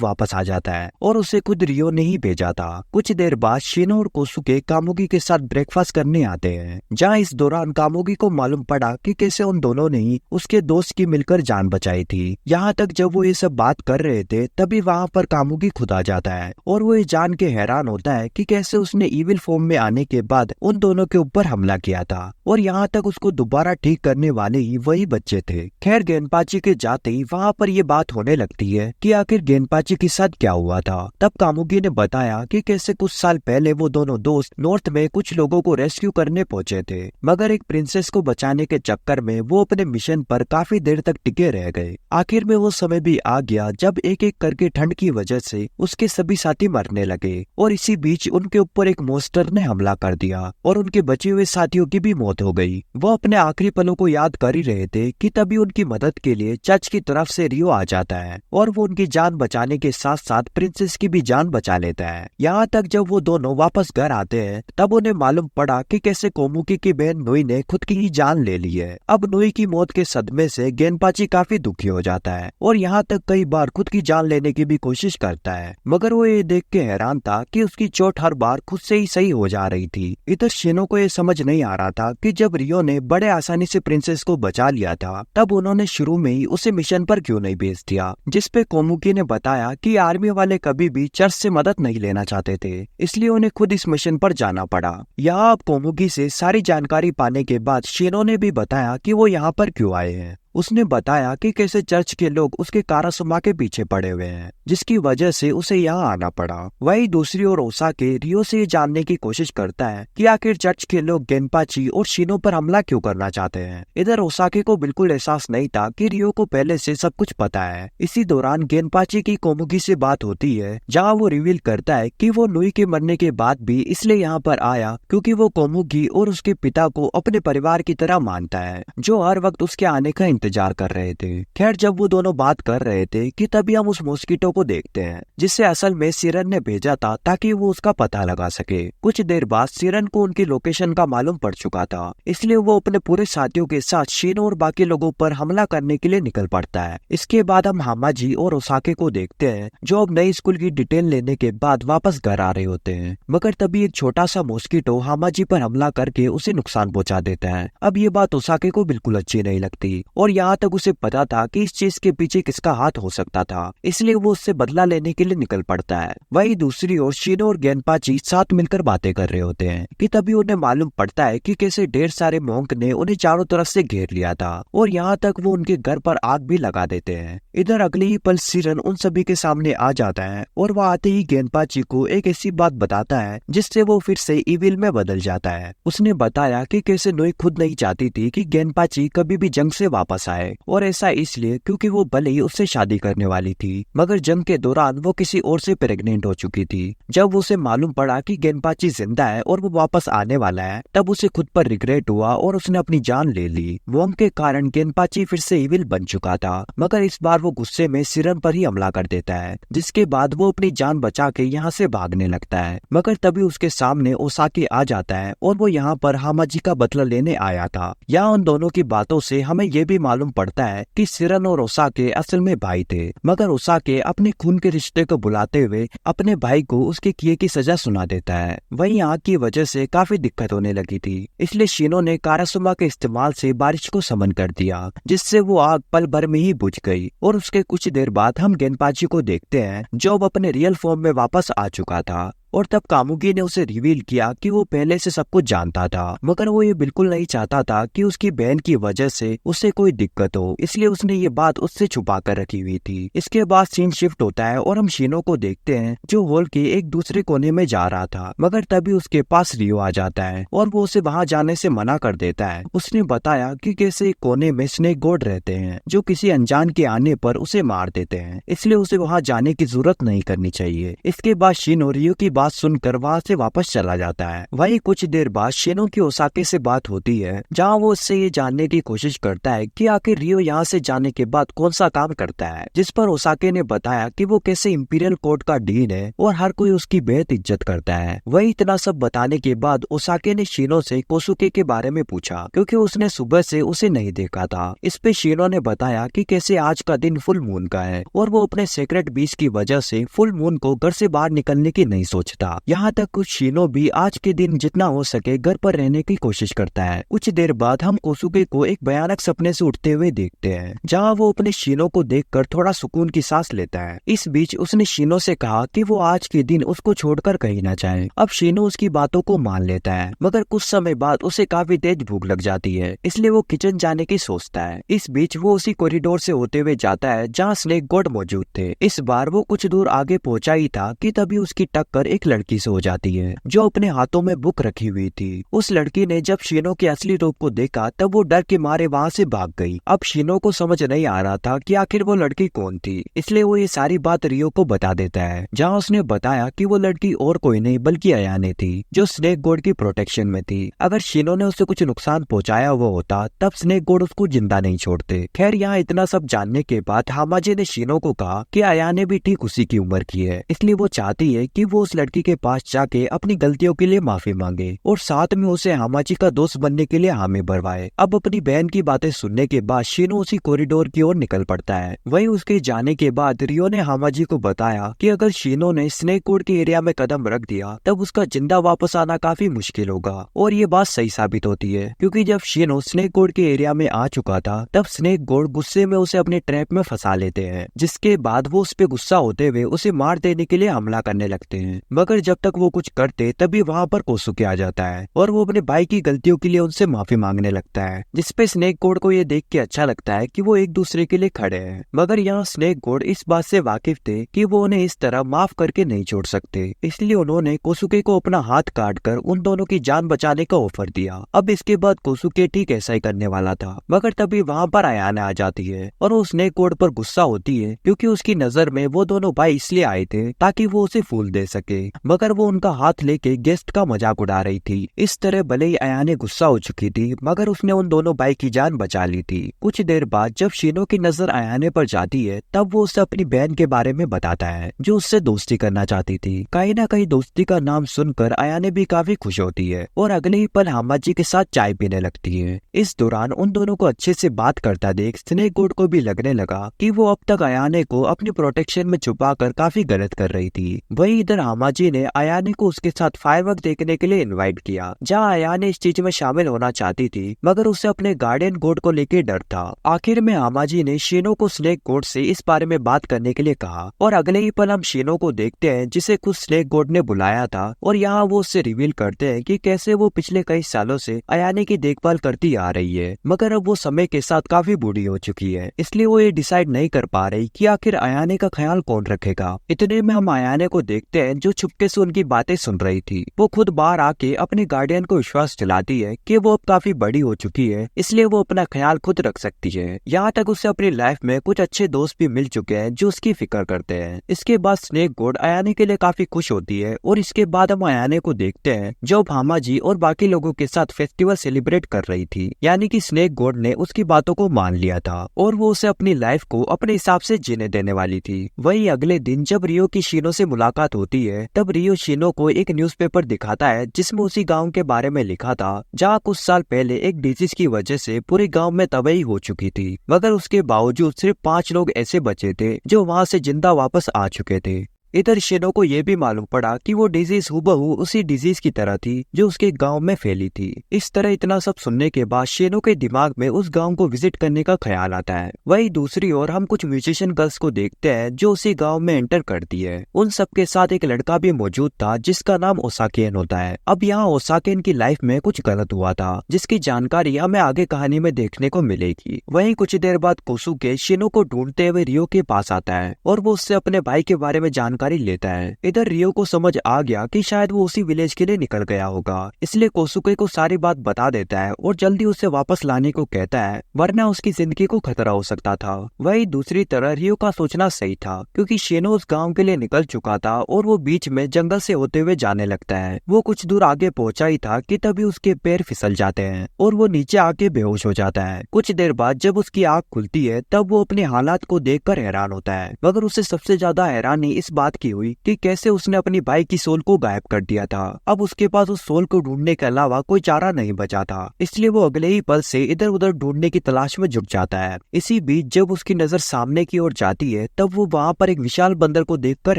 वापस आ जाता है और उसे खुद रियो ने ही भेजा था। कुछ देर बाद शिनो और कोसुके कामुगी के साथ ब्रेकफास्ट करने आते हैं, जहाँ इस दौरान कामुगी को मालूम पड़ा कि कैसे उन दोनों ने ही उसके दोस्त की मिलकर जान बचाई थी। यहाँ तक जब वो ये सब बात कर रहे थे तभी वहाँ पर कामुगी खुद आ जाता है और वो ये जान के हैरान होता है कि कैसे उसने इविल फॉर्म में आने के बाद उन दोनों के ऊपर हमला किया था, और यहाँ तक उसको दोबारा ठीक करने वाले ही वही बच्चे थे। खैर गेनपाची के जाते ही वहाँ पर ये बात होने लगती है कि आखिर गेनपाची के साथ क्या हुआ था। तब कामुगी ने बताया कि कैसे कुछ साल पहले वो दोनों दोस्त नॉर्थ में कुछ लोगों को रेस्क्यू करने पहुंचे थे, मगर एक प्रिंसेस को बचाने के चक्कर में वो अपने मिशन पर काफी देर तक टिके रह गए। आखिर में वो समय भी आ गया जब एक एक करके ठंड की वजह से उसके सभी साथी मरने लगे, और इसी बीच उनके ऊपर एक मॉन्स्टर ने हमला कर दिया और उनके बचे हुए साथियों की भी मौत हो गई। वो अपने आखिरी पलों को याद कर ही रहे थे कि तभी उनकी मदद के लिए चर्च की तरफ से रियो आ जाता है और वो उनकी जान बचाने के साथ साथ प्रिंसेस की भी जान बचा लेता है। यहाँ तक जब वो दोनों वापस घर आते हैं तब उन्हें मालूम पड़ा कि कैसे कोमुकी की बहन नोई ने खुद की ही जान ले ली है। अब नोई की मौत के सदमे से गेनपाची काफी दुखी हो जाता है और यहाँ तक कई बार खुद की जान लेने की भी कोशिश करता है, मगर वो ये देख के हैरान था कि उसकी चोट हर बार खुद से ही सही हो जा रही थी। इधर शिनो को ये समझ नहीं आ रहा था कि जब रियो ने बड़े आसानी से प्रिंसेस को बचा लिया था तब उन्होंने शुरू में ही उसे मिशन पर क्यों नहीं भेज दिया, जिसपे कोमुकी ने बताया कि आर्मी वाले कभी भी चर्च से मदद नहीं लेना चाहते थे, इसलिए उन्हें खुद इस मिशन पर जाना पड़ा। यहाँ अब कोमुकी से सारी जानकारी पाने के बाद शिनो ने भी बताया कि वो यहाँ पर क्यों आए हैं। उसने बताया कि कैसे चर्च के लोग उसके कारासुमा के पीछे पड़े हुए हैं, जिसकी वजह से उसे यहाँ आना पड़ा। वहीं दूसरी ओर ओसाके रियो से ये जानने की कोशिश करता है कि आखिर चर्च के लोग गेनपाची और शिनो पर हमला क्यों करना चाहते हैं। इधर ओसाके को बिल्कुल एहसास नहीं था कि रियो को पहले से सब कुछ पता है। इसी दौरान गेनपाची की कोमुगी से बात होती है, जहाँ वो रिवील करता है कि वो नोई के मरने के बाद भी इसलिए यहाँ पर आया क्योंकि वो कोमुगी और उसके पिता को अपने परिवार की तरह मानता है, जो हर वक्त उसके आने का इंतजार कर रहे थे। खैर जब वो दोनों बात कर रहे थे कि तभी हम उस मॉस्किटो को देखते हैं जिसे असल में सिरन ने भेजा था ताकि वो उसका पता लगा सके। कुछ देर बाद सिरन को उनकी लोकेशन का मालूम पड़ चुका था, इसलिए वो अपने पूरे साथियों के साथ शिनो और बाकी लोगों पर हमला करने के लिए निकल पड़ता है। इसके बाद हम हामाजी और ओसाके को देखते हैं जो अब नई स्कूल की डिटेल लेने के बाद वापस घर आ रहे होते हैं, मगर तभी एक छोटा सा मॉस्किटो हामाजी पर हमला करके उसे नुकसान पहुंचा देता है। अब ये बात ओसाके को बिल्कुल अच्छी नहीं लगती और यहाँ तक उसे पता था कि इस चीज के पीछे किसका हाथ हो सकता था, इसलिए वो उससे बदला लेने के लिए निकल पड़ता है। वहीं दूसरी ओर शिनो और गेनपाची साथ मिलकर बातें कर रहे होते हैं कि तभी उन्हें मालूम पड़ता है कि कैसे ढेर सारे मोंक ने उन्हें चारों तरफ से घेर लिया था और यहाँ तक वो उनके घर पर आग भी लगा देते हैं। इधर अगले ही पल सिरन उन सभी के सामने आ जाता है और वह आते ही गेनपाची को एक ऐसी बात बताता है जिससे वो फिर से इविल में बदल जाता है। उसने बताया कि कैसे नोई खुद नहीं चाहती थी कि गेनपाची कभी भी जंग से वापस आए, और ऐसा इसलिए क्योंकि वो भले ही उससे शादी करने वाली थी मगर जंग के दौरान वो किसी और से प्रेग्नेंट हो चुकी थी। जब उसे मालूम पड़ा कि गेनपाची जिंदा है और वो वापस आने वाला है तब उसे खुद पर रिग्रेट हुआ और उसने अपनी जान ले ली। वोम के कारण गेनपाची फिर से इविल बन चुका था, मगर इस बार वो गुस्से में सिरन पर ही हमला कर देता है, जिसके बाद वो अपनी जान बचा के यहाँ से भागने लगता है। मगर तभी उसके सामने ओसाके आ जाता है और वो यहाँ पर हामाजी का बदला लेने आया था। यहाँ उन दोनों की बातों से हमें ये भी मालूम पड़ता है कि सिरन और ओसाके असल में भाई थे, मगर ओसाके अपने खून के रिश्ते को बुलाते हुए अपने भाई को उसके किए की सजा सुना देता है। वहीं आग की वजह से काफी दिक्कत होने लगी थी, इसलिए शिनो ने कारासुमा के इस्तेमाल से बारिश को समन कर दिया, जिससे वो आग पल भर में ही बुझ गई। और उसके कुछ देर बाद हम गेनपाची को देखते हैं जो अब अपने रियल फॉर्म में वापस आ चुका था। और तब कामुकी ने उसे रिवील किया कि वो पहले से सब कुछ जानता था, मगर वो ये बिल्कुल नहीं चाहता था कि उसकी बहन की वजह से उसे कोई दिक्कत हो, इसलिए उसने ये बात उससे छुपा कर रखी हुई थी। इसके बाद सीन शिफ्ट होता है और हम शीनो को देखते हैं जो हॉल के एक दूसरे कोने में जा रहा था, मगर तभी उसके पास रियो आ जाता है और वो उसे वहाँ जाने से मना कर देता है। उसने बताया कि कैसे एक कोने में स्नेक गॉड रहते हैं जो किसी अनजान के आने पर उसे मार देते हैं, इसलिए उसे वहाँ जाने की जरूरत नहीं करनी चाहिए। इसके बाद शीनो रियो की बात सुनकर वहाँ से वापस चला जाता है। वहीं कुछ देर बाद शीनो की ओसाके से बात होती है, जहाँ वो उससे ये जानने की कोशिश करता है कि आखिर रियो यहाँ से जाने के बाद कौन सा काम करता है, जिस पर ओसाके ने बताया कि वो कैसे इंपीरियल कोर्ट का डीन है और हर कोई उसकी बेहद इज्जत करता है। वही इतना सब बताने के बाद ओसाके ने शीनो से कोसुके के बारे में पूछा, क्योंकि उसने सुबह से उसे नहीं देखा था। इस पे शीनो ने बताया कि कैसे आज का दिन फुल मून का है और वो अपने सीक्रेट बीच की वजह से फुल मून को घर से बाहर निकलने की नहीं सोचता। यहाँ तक कुछ शीनो भी आज के दिन जितना हो सके घर पर रहने की कोशिश करता है। कुछ देर बाद हम कोसुके को एक भयानक सपने से उठते हुए देखते हैं, जहाँ वो अपने शीनो को देखकर थोड़ा सुकून की सांस लेता है। इस बीच उसने शीनो से कहा कि वो आज के दिन उसको छोड़कर कहीं ना जाए। अब शीनो उसकी बातों को मान लेता है, मगर कुछ समय बाद उसे काफी तेज भूख लग जाती है, इसलिए वो किचन जाने की सोचता है। इस बीच वो उसी कॉरिडोर से होते हुए जाता है जहाँ स्नेक गॉड मौजूद थे। इस बार वो कुछ दूर आगे पहुंचा ही था कि तभी उसकी टक्कर एक लड़की से हो जाती है जो अपने हाथों में बुक रखी हुई थी। उस लड़की ने जब शीनो के असली रूप को देखा तब वो डर के मारे वहाँ से भाग गई। अब शीनो को समझ नहीं आ रहा था कि आखिर वो लड़की कौन थी, इसलिए वो ये सारी बात रियो को बता देता है, जहाँ उसने बताया कि वो लड़की और कोई नहीं बल्कि अयाने थी जो स्नेक गॉड की प्रोटेक्शन में थी। अगर शीनो ने उसे कुछ नुकसान पहुंचाया हुआ होता तब स्नेक गॉड उसको जिंदा नहीं छोड़ते। खैर यहाँ इतना सब जानने के बाद हामाजी ने शीनो को कहा कि अयाने भी ठीक उसी की उम्र की है, इसलिए वो चाहती है कि वो उस लड़की के पास जाके अपनी गलतियों के लिए माफी मांगे और साथ में उसे हामाजी का दोस्त बनने के लिए हामी भरवाए। अब अपनी बहन की बातें सुनने के बाद शीनो उसी कॉरिडोर की ओर निकल पड़ता है। वहीं उसके जाने के बाद रियो ने हामाजी को बताया कि अगर शीनो ने स्नेक गॉड के एरिया में कदम रख दिया तब उसका जिंदा वापस आना काफी मुश्किल होगा। और ये बात सही साबित होती है, क्योंकि जब शीनो स्नेक गॉड के एरिया में आ चुका था तब स्नेक गॉड गुस्से में उसे अपने ट्रैप में फंसा लेते हैं, जिसके बाद वो उस पे गुस्सा होते हुए उसे मार देने के लिए हमला करने लगते हैं। मगर जब तक वो कुछ करते तभी वहाँ पर कोसुके आ जाता है और वो अपने भाई की गलतियों के लिए उनसे माफी मांगने लगता है, जिसपे स्नेक गॉड को ये देख के अच्छा लगता है कि वो एक दूसरे के लिए खड़े हैं। मगर यहाँ स्नेक गॉड इस बात से वाकिफ थे कि वो उन्हें इस तरह माफ करके नहीं छोड़ सकते, इसलिए उन्होंने कोसुके को अपना हाथ काट कर उन दोनों की जान बचाने का ऑफर दिया। अब इसके बाद कोसुके ठीक ऐसा ही करने वाला था, मगर तभी वहाँ पर अयाना आ जाती है और वो स्नेक गॉड पर गुस्सा होती है, क्योंकि उसकी नजर में वो दोनों भाई इसलिए आए थे ताकि वो उसे फूल दे सके, मगर वो उनका हाथ लेके गेस्ट का मजाक उड़ा रही थी। इस तरह भले ही अयाने गुस्सा हो चुकी थी, मगर उसने उन दोनों भाई की जान बचा ली थी। कुछ देर बाद जब शीनो की नजर अयाने पर जाती है तब वो उसे अपनी बहन के बारे में बताता है जो उससे दोस्ती करना चाहती थी। कहीं ना कहीं दोस्ती का नाम सुनकर अयाने भी काफी खुश होती है और अगले ही पल हामाजी के साथ चाय पीने लगती है। इस दौरान उन दोनों को अच्छे से बात करता देख स्नेक गॉड को भी लगने लगा कि वो अब तक अयाने को अपनी प्रोटेक्शन में छुपाकर काफी गलत कर रही थी। वहीं इधर हामाजी ने अयाने को उसके साथ फायरवर्क देखने के लिए इनवाइट किया, जहां अयाने इस चीज में शामिल होना चाहती थी, मगर उसे अपने गार्डियन गॉड को लेकर डर था। आखिर में हामाजी ने शीनो को स्नेक गॉड से इस बारे में बात करने के लिए कहा और अगले ही पल हम शीनो को देखते हैं जिसे खुद स्नेक गॉड ने बुलाया था और यहाँ वो उससे रिवील करते हैं कि कैसे वो पिछले कई सालों से अयाने की देखभाल करती आ रही है, मगर अब वो समय के साथ काफी बूढ़ी हो चुकी है, इसलिए वो ये डिसाइड नहीं कर पा रही कि आखिर अयाने का ख्याल कौन रखेगा। इतने में हम अयाने को देखते हैं जो चुपके से उनकी बातें सुन रही थी। वो खुद बाहर आके अपने गार्डियन को विश्वास दिलाती है कि वो अब काफी बड़ी हो चुकी है, इसलिए वो अपना ख्याल खुद रख सकती है। यहाँ तक उसे अपनी लाइफ में कुछ अच्छे दोस्त भी मिल चुके हैं जो उसकी फिक्र करते हैं। इसके बाद स्नेक गॉड अयाने के लिए काफी खुश होती है और इसके बाद हम अयाने को देखते हैं जो हामाजी और बाकी लोगों के साथ फेस्टिवल सेलिब्रेट कर रही थी, यानी कि स्नेक गॉड ने उसकी बातों को मान लिया था और वो उसे अपनी लाइफ को अपने हिसाब से जीने देने वाली थी। वहीं अगले दिन जब रियो की शीनो से मुलाकात होती है तब रियो शीनो को एक न्यूज़पेपर दिखाता है जिसमें उसी गांव के बारे में लिखा था जहां कुछ साल पहले एक डिजीज की वजह से पूरे गांव में तबाही हो चुकी थी, मगर उसके बावजूद सिर्फ 5 लोग ऐसे बचे थे जो वहां से जिंदा वापस आ चुके थे। इधर शिनो को ये भी मालूम पड़ा कि वो डिजीज हूबहू उसी डिजीज की तरह थी जो उसके गांव में फैली थी। इस तरह इतना सब सुनने के बाद शिनो के दिमाग में उस गांव को विजिट करने का ख्याल आता है। वहीं दूसरी ओर हम कुछ म्यूजिशियन गर्ल्स को देखते हैं जो उसी गांव में एंटर करती है। उन सबके साथ एक लड़का भी मौजूद था जिसका नाम ओसाकेन होता है। अब यहाँ ओसाकेन की लाइफ में कुछ गलत हुआ था जिसकी जानकारी हमें आगे कहानी में देखने को मिलेगी। वहीं कुछ देर बाद कोसुके शिनो को ढूंढते हुए रियो के पास आता है और वो उससे अपने भाई के बारे में जानकारी लेता है। इधर रियो को समझ आ गया कि शायद वो उसी विलेज के लिए निकल गया होगा, इसलिए कोसुके को सारी बात बता देता है और जल्दी उसे वापस लाने को कहता है, वरना उसकी जिंदगी को खतरा हो सकता था। वहीं दूसरी तरह रियो का सोचना सही था क्योंकि शिनो उस गांव के लिए निकल चुका था और वो बीच में जंगल से होते हुए जाने लगता है। वो कुछ दूर आगे पहुंचा ही था कि तभी उसके पैर फिसल जाते हैं और वो नीचे आके बेहोश हो जाता है। कुछ देर बाद जब उसकी आंख खुलती है तब वो अपने हालात को देखकर हैरान होता है, मगर उसे सबसे ज्यादा हैरानी इस बात की हुई कि कैसे उसने अपनी बाइक की सोल को गायब कर दिया था। अब उसके पास उस सोल को ढूंढने के अलावा कोई चारा नहीं बचा था, इसलिए वो अगले ही पल से इधर उधर ढूंढने की तलाश में जुट जाता है। इसी बीच जब उसकी नजर सामने की ओर जाती है तब वो वहाँ पर एक विशाल बंदर को देखकर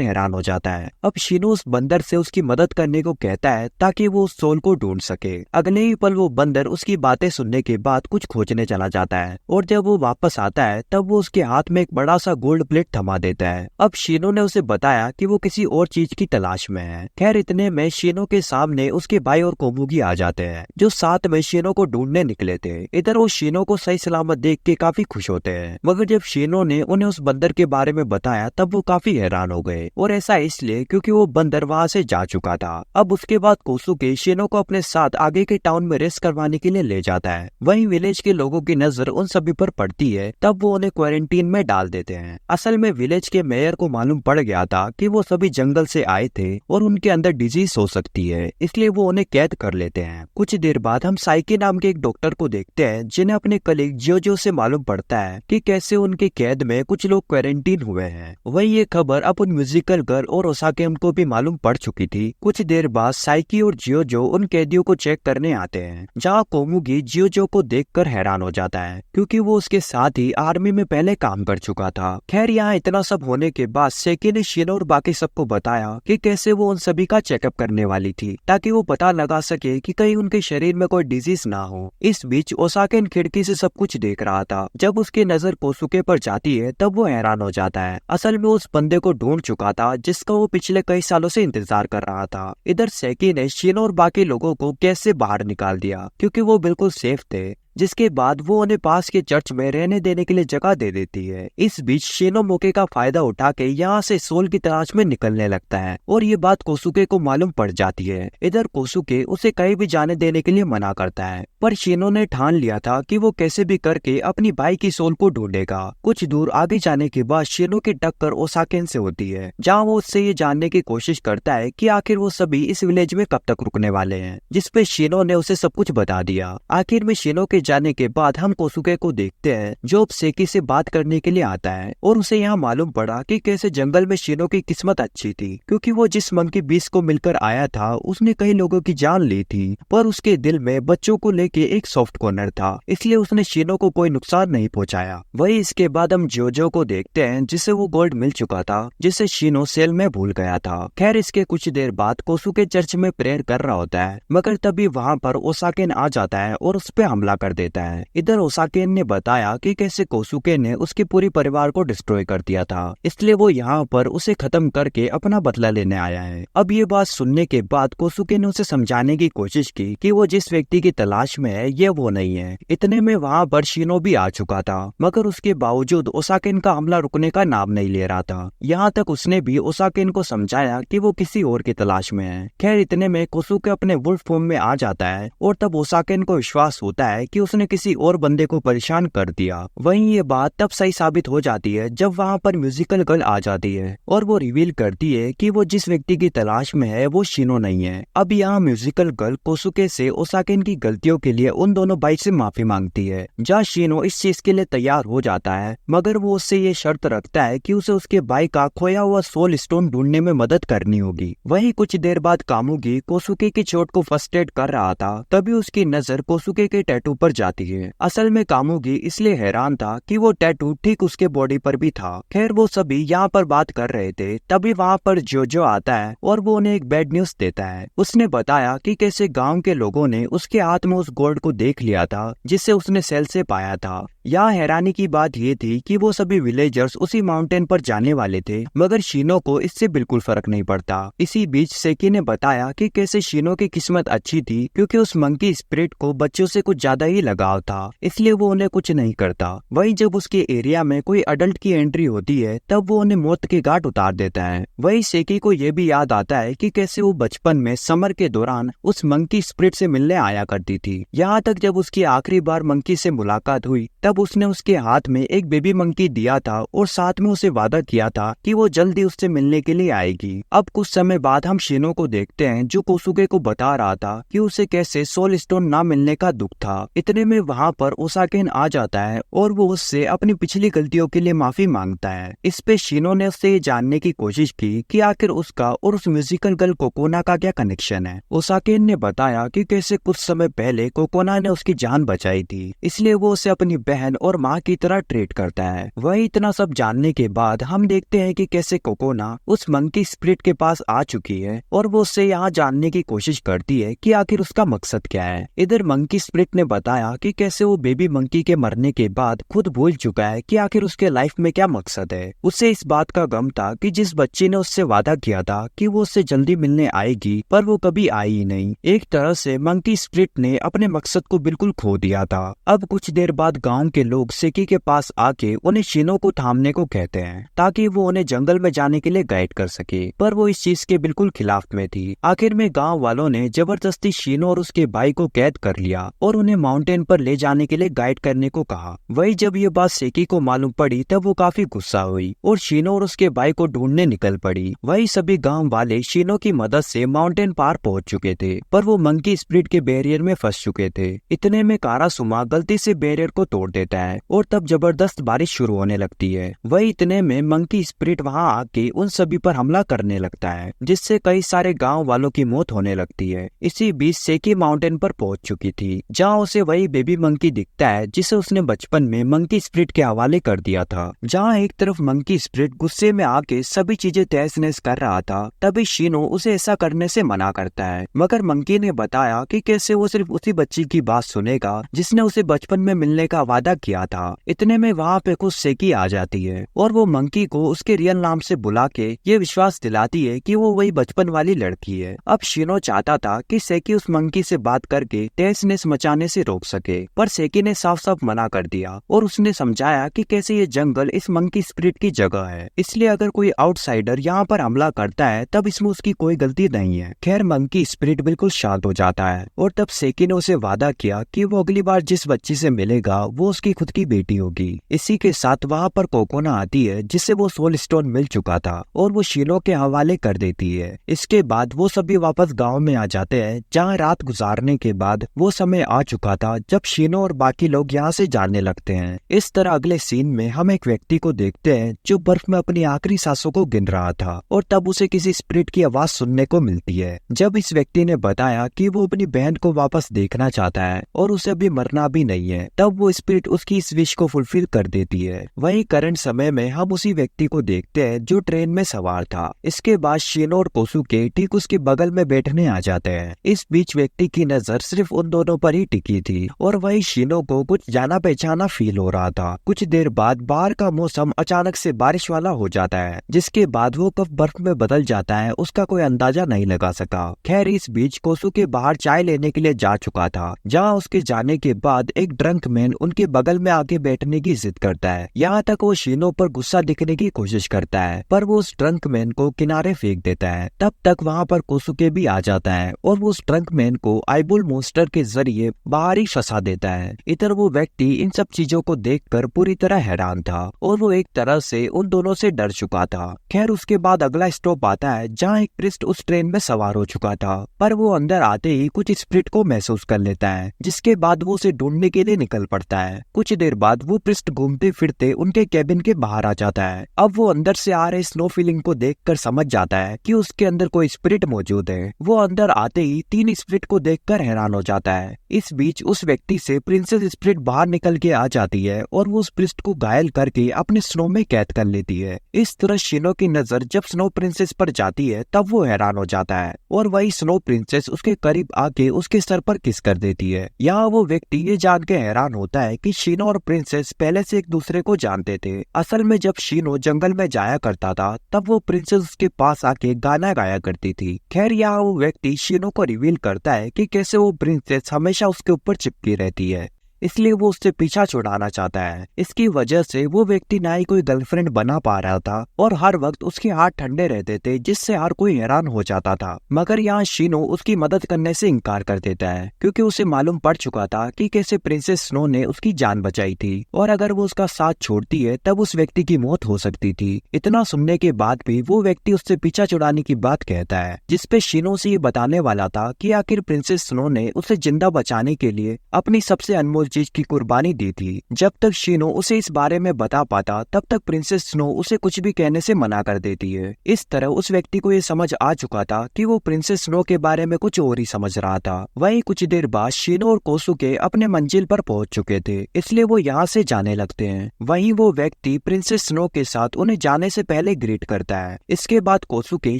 हैरान हो जाता है। अब शिनो उस बंदर से उसकी मदद करने को कहता है ताकि वो उस सोल को ढूंढ सके। अगले ही पल वो बंदर उसकी बातें सुनने के बाद कुछ खोजने चला जाता है और जब वो वापस आता है तब वो उसके हाथ में एक बड़ा सा गोल्ड प्लेट थमा देता है। अब शिनो ने उसे बताया कि वो किसी और चीज की तलाश में है। खैर इतने में शिनो के सामने उसके भाई और कोमुगी आ जाते हैं जो साथ में शिनो को ढूंढने निकले थे। इधर वो शिनो को सही सलामत देख के काफी खुश होते हैं, मगर जब शिनो ने उन्हें उस बंदर के बारे में बताया तब वो काफी हैरान हो गए, और ऐसा इसलिए क्योंकि वो बंदर वहाँ से जा चुका था। अब उसके बाद कोसुके शिनो को अपने साथ आगे के टाउन में रेस्ट करवाने के लिए ले जाता है। वहीं विलेज के लोगों की नजर उन सभी पर पड़ती है, तब वो उन्हें क्वारंटीन में डाल देते हैं। असल में विलेज के मेयर को मालूम पड़ गया था कि वो सभी जंगल से आए थे और उनके अंदर डिजीज हो सकती है, इसलिए वो उन्हें कैद कर लेते हैं। कुछ देर बाद हम साइकी नाम के एक डॉक्टर को देखते हैं जिन्हें अपने कलीग जियोजो से मालूम पड़ता है कि कैसे उनके कैद में कुछ लोग क्वारंटीन हुए हैं। वही ये खबर अब उन म्यूजिकल गर्ल और ओसाकेन को भी मालूम पड़ चुकी थी। कुछ देर बाद साइकी और जियोजो उन कैदियों को चेक करने आते हैं, जहाँ कोमुगी जियोजो को देखकर हैरान हो जाता है क्योंकि वो उसके साथ ही आर्मी में पहले काम कर चुका था। खैर यहाँ इतना सब होने के बाद सेकी ने शिनो और बाकी सबको बताया कि कैसे वो उन सभी का चेकअप करने वाली थी ताकि वो पता लगा सके कि कहीं उनके शरीर में कोई डिजीज ना हो। इस बीच ओसाकेन खिड़की से सब कुछ देख रहा था। जब उसकी नजर कोसुके पर जाती है तब वो हैरान हो जाता है। असल में उस बंदे को ढूंढ चुका था जिसका वो पिछले कई सालों से इंतजार कर रहा था। इधर सेकी ने शिनो और बाकी लोगों को कैसे बाहर निकाल दिया क्योंकि वो बिल्कुल सेफ थे, जिसके बाद वो उन्हें पास के चर्च में रहने देने के लिए जगह दे देती है। इस बीच शिनो मौके का फायदा उठा के यहाँ से सोल की तलाश में निकलने लगता है और ये बात कोसुके को मालूम पड़ जाती है। इधर कोसुके उसे कहीं भी जाने देने के लिए मना करता है, पर शिनो ने ठान लिया था कि वो कैसे भी करके अपनी भाई की सोल को ढूंढेगा। कुछ दूर आगे जाने के बाद शिनो की टक्कर ओसाकेन से होती है, जहाँ वो उससे ये जानने की कोशिश करता है कि आखिर वो सभी इस विलेज में कब तक रुकने वाले हैं, जिसपे शिनो ने उसे सब कुछ बता दिया। आखिर में शिनो के जाने के बाद हम कोसुके को देखते हैं जो अब सेकी से बात करने के लिए आता है और उसे यहाँ मालूम पड़ा कि कैसे जंगल में शिनो की किस्मत अच्छी थी क्योंकि वो जिस मंकी बीस को मिलकर आया था उसने कई लोगों की जान ली थी, पर उसके दिल में बच्चों को लेके एक सॉफ्ट कॉर्नर था, इसलिए उसने शिनो को कोई नुकसान नहीं पहुंचाया। वही इसके बाद हम जोजो को देखते हैं जिसे वो गोल्ड मिल चुका था जिसे शिनो सेल में भूल गया था। खैर इसके कुछ देर बाद कोसुके चर्च में प्रेयर कर रहा होता है, मगर तभी वहाँ पर ओसाकेन आ जाता है और उस पर हमला कर देता है। इधर ओसाकेन ने बताया कि कैसे कोसुके ने उसके पूरे परिवार को डिस्ट्रॉय कर दिया था, इसलिए वो यहाँ पर उसे खत्म करके अपना बदला लेने आया है। अब ये बात सुनने के बाद कोसुके ने उसे समझाने की कोशिश की कि वो जिस व्यक्ति की तलाश में है ये वो नहीं है। इतने में वहाँ पर शिनो भी आ चुका था, मगर उसके बावजूद ओसाकेन का हमला रुकने का नाम नहीं ले रहा था। यहाँ तक उसने भी ओसाकेन को समझाया कि वो किसी और की तलाश में है। खैर इतने में कोसुके अपने वुल्फ फॉर्म में आ जाता है और तब ओसाकेन को विश्वास होता है कि उसने किसी और बंदे को परेशान कर दिया। वहीं ये बात तब सही साबित हो जाती है जब वहाँ पर म्यूजिकल गर्ल आ जाती है और वो रिवील करती है कि वो जिस व्यक्ति की तलाश में है वो शिनो नहीं है। अब यहाँ म्यूजिकल गर्ल कोसुके से ओसाकेन की गलतियों के लिए उन दोनों भाई से माफी मांगती है, जहाँ शिनो इस चीज के लिए तैयार हो जाता है, मगर वो उससे ये शर्त रखता है कि उसे उसके भाई का खोया हुआ सोल स्टोन ढूंढने में मदद करनी होगी। वहीं कुछ देर बाद कामुगी कोसुके की चोट को फर्स्ट एड कर रहा था, तभी उसकी नजर कोसुके के टैटू पर ऊपर जाती है। असल में कामुगी इसलिए हैरान था कि वो टैटू ठीक उसके बॉडी पर भी था। खैर वो सभी यहाँ पर बात कर रहे थे, तभी वहाँ पर जोजो आता है और वो उन्हें एक बैड न्यूज देता है। उसने बताया कि कैसे गांव के लोगों ने उसके हाथ में उस गोल्ड को देख लिया था जिसे उसने सेल से पाया था। यहाँ हैरानी की बात ये थी कि वो सभी विलेजर्स उसी माउंटेन पर जाने वाले थे, मगर शीनो को इससे बिल्कुल फर्क नहीं पड़ता। इसी बीच सेकी ने बताया कि कैसे शीनो की किस्मत अच्छी थी क्योंकि उस मंकी स्पिरिट को बच्चों से कुछ ज्यादा ही लगाव था, इसलिए वो उन्हें कुछ नहीं करता। वहीं जब उसके एरिया में कोई अडल्ट की एंट्री होती है तब वो उन्हें मौत के घाट उतार देता है। वहीं सेकी को ये भी याद आता है कि कैसे वो बचपन में समर के दौरान उस मंकी स्पिरिट से मिलने आया करती थी। यहाँ तक जब उसकी आखिरी बार मंकी से मुलाकात हुई तब उसने उसके हाथ में एक बेबी मंकी दिया था और साथ में उसे वादा किया था कि वो जल्दी उससे मिलने के लिए आएगी। अब कुछ समय बाद हम शीनो को देखते हैं जो कोसुके को बता रहा था कि उसे कैसे सोल स्टोन ना मिलने का दुख था। इतने में वहाँ पर ओसाकेन आ जाता है और वो उससे अपनी पिछली गलतियों के लिए माफी मांगता है। इस पे शीनो ने उससे ये जानने की कोशिश की कि आखिर उसका और उस म्यूजिकल गर्ल कोकोना का क्या कनेक्शन है। ओसाकेन ने बताया कि कैसे कुछ समय पहले कोकोना ने उसकी जान बचाई थी, इसलिए वो उसे अपनी बहन और माँ की तरह ट्रीट करता है। वही इतना सब जानने के बाद हम देखते हैं कि कैसे कोकोना उस मंकी स्पिरिट के पास आ चुकी है और वो उससे यहाँ जानने की कोशिश करती है कि आखिर उसका मकसद क्या है। इधर मंकी स्पिरिट ने बताया कि कैसे वो बेबी मंकी के मरने के बाद खुद भूल चुका है कि आखिर उसके लाइफ में क्या मकसद है। उसे इस बात का गम था कि जिस बच्ची ने उससे वादा किया था कि वो उससे जल्दी मिलने आएगी, पर वो कभी आई ही नहीं। एक तरह से मंकी स्पिरिट ने अपने मकसद को बिल्कुल खो दिया था। अब कुछ देर बाद गांव के लोग सेकी के पास आके उन्हें शीनो को थामने को कहते हैं ताकि वो उन्हें जंगल में जाने के लिए गाइड कर सके, पर वो इस चीज के बिल्कुल खिलाफ में थी। आखिर में गांव वालों ने जबरदस्ती शीनो और उसके भाई को कैद कर लिया और उन्हें माउंटेन पर ले जाने के लिए गाइड करने को कहा। वही जब ये बात सेकी को मालूम पड़ी तब वो काफी गुस्सा हुई और शीनो और उसके भाई को ढूंढने निकल पड़ी। वही सभी गाँव वाले शीनो की मदद से माउंटेन पार पहुँच चुके थे, पर वो मंकी स्पिरिट के बैरियर में फंस चुके थे। इतने में कारासुमा गलती से बैरियर को तोड़ देता है और तब जबरदस्त बारिश शुरू होने लगती है। वही इतने में मंकी स्पिरिट वहां आके उन सभी पर हमला करने लगता है, जिससे कई सारे गांव वालों की मौत होने लगती है। इसी बीच सेकी माउंटेन पर पहुंच चुकी थी, जहां उसे वही बेबी मंकी दिखता है जिसे उसने बचपन में मंकी स्पिरिट के हवाले कर दिया था। जहां एक तरफ मंकी स्पिरिट गुस्से में आके सभी चीजें तहस नहस कर रहा था, तभी शीनो उसे ऐसा करने से मना करता है, मगर मंकी ने बताया कि कैसे वो सिर्फ उसी बच्ची की बात सुनेगा जिसने उसे बचपन में मिलने का वादा किया था। इतने में वहाँ पे कुछ सेकी आ जाती है और वो मंकी को उसके रियल नाम से बुला के ये विश्वास दिलाती है कि वो वही बचपन वाली लड़की है। अब शीनो चाहता था कि सेकी उस मंकी से बात करके तहस नहस मचाने से रोक सके, पर सेकी ने साफ साफ मना कर दिया और उसने समझाया कि कैसे ये जंगल इस मंकी स्पिरिट की जगह है, इसलिए अगर कोई आउटसाइडर यहाँ पर हमला करता है तब इसमें उसकी कोई गलती नहीं है। खैर मंकी स्पिरिट बिल्कुल शांत हो जाता है और तब सेकी ने उसे वादा किया कि वो अगली बार जिस बच्ची से मिलेगा वो उसकी खुद की बेटी होगी। इसी के साथ वहाँ पर कोकोना आती है जिसे वो सोल स्टोन मिल चुका था और वो शीनो के हवाले कर देती है। इसके बाद वो सभी वापस गांव में आ जाते हैं, जहाँ रात गुजारने के बाद वो समय आ चुका था जब शीनो और बाकी लोग यहाँ से जाने लगते हैं। इस तरह अगले सीन में हम एक व्यक्ति को देखते हैं जो बर्फ में अपनी आखिरी सांसों को गिन रहा था और तब उसे किसी स्पिरिट की आवाज सुनने को मिलती है। जब इस व्यक्ति ने बताया कि वो अपनी बहन को वापस देखना चाहता है और उसे अभी मरना भी नहीं है, तब वो स्पिरिट उसकी इस विश को फुलफिल कर देती है। वही करंट समय में हम उसी व्यक्ति को देखते हैं जो ट्रेन में सवार था। इसके बाद शीनो और कोसुके ठीक उसके बगल में बैठने आ जाते हैं। इस बीच व्यक्ति की नजर सिर्फ उन दोनों पर ही टिकी थी और वही शीनो को कुछ जाना पहचाना फील हो रहा था। कुछ देर बाद बाहर का मौसम अचानक से बारिश वाला हो जाता है, जिसके बाद वो कब बर्फ में बदल जाता है उसका कोई अंदाजा नहीं लगा सका। खैर इस बीच कोसुके बाहर चाय लेने के लिए जा चुका था, जहाँ उसके जाने के बाद एक ड्रंक मैन उनके बगल में आके बैठने की जिद करता है। यहाँ तक वो शीनो पर गुस्सा दिखने की कोशिश करता है, पर वो उस ड्रंक मैन को किनारे फेंक देता है। तब तक वहाँ पर कोसुके भी आ जाता है और वो उस ड्रंक मैन को आईबुल मॉन्स्टर के जरिए बाहर ही फंसा देता है। इधर वो व्यक्ति इन सब चीजों को देखकर पूरी तरह हैरान था और वो एक तरह से उन दोनों से डर चुका था। खैर उसके बाद अगला स्टॉप आता है, जहाँ एक प्रिस्ट उस ट्रेन में सवार हो चुका था, पर वो अंदर आते ही कुछ स्पिरिट को महसूस कर लेता है, जिसके बाद वो उसे ढूंढने के लिए निकल पड़ता है। कुछ देर बाद वो प्रिस्ट घूमते फिरते उनके कैबिन के बाहर आ जाता है। अब वो अंदर से आ रहे स्नो फीलिंग को देखकर समझ जाता है कि उसके अंदर कोई स्पिरिट मौजूद है। वो अंदर आते ही 3 स्पिरिट को देखकर हैरान हो जाता है। इस बीच उस उस व्यक्ति से प्रिंसेस स्प्रिट बाहर निकल के आ जाती है और वो उस प्रिस्ट को घायल करके अपने स्नो में कैद कर लेती है। इस तरह शिनो की नजर जब स्नो प्रिंसेस पर जाती है तब वो हैरान हो जाता है और वही स्नो प्रिंसेस उसके करीब आके उसके सर पर किस कर देती है। यहाँ वो व्यक्ति ये जान के हैरान होता है कि शिनो और प्रिंसेस पहले से एक दूसरे को जानते थे। असल में जब शिनो जंगल में जाया करता था तब वो प्रिंसेस उसके पास आके गाना गाया करती थी। खैर यहाँ वो व्यक्ति शिनो को रिवील करता है कि कैसे वो प्रिंसेस हमेशा उसके ऊपर चिपकी रहती है, इसलिए वो उससे पीछा छुड़ाना चाहता है। इसकी वजह से वो व्यक्ति ना ही कोई गर्लफ्रेंड बना पा रहा था और हर वक्त उसके हाथ ठंडे रहते थे, जिससे हर कोई हैरान हो जाता था। मगर यहाँ शिनो उसकी मदद करने से इनकार कर देता है क्योंकि उसे मालूम पड़ चुका था कि कैसे प्रिंसेस स्नो ने उसकी जान बचाई थी और अगर वो उसका साथ छोड़ती है तब उस व्यक्ति की मौत हो सकती थी। इतना सुनने के बाद भी वो व्यक्ति उससे पीछा छुड़ाने की बात कहता है, जिसपे शिनो से ये बताने वाला था कि आखिर प्रिंसेस स्नो ने उसे जिंदा बचाने के लिए अपनी सबसे अनमोल चीज की कुर्बानी दी थी। जब तक शिनो उसे इस बारे में बता पाता तब तक प्रिंसेस स्नो उसे कुछ भी कहने से मना कर देती है। इस तरह उस व्यक्ति को ये समझ आ चुका था कि वो प्रिंसेस स्नो के बारे में कुछ और ही समझ रहा था। वहीं कुछ देर बाद शिनो और कोसुके अपने मंजिल पर पहुंच चुके थे, इसलिए वो यहाँ से जाने लगते हैं। वहीं वो व्यक्ति प्रिंसेस स्नो के साथ उन्हें जाने से पहले ग्रीट करता है। इसके बाद कोसुके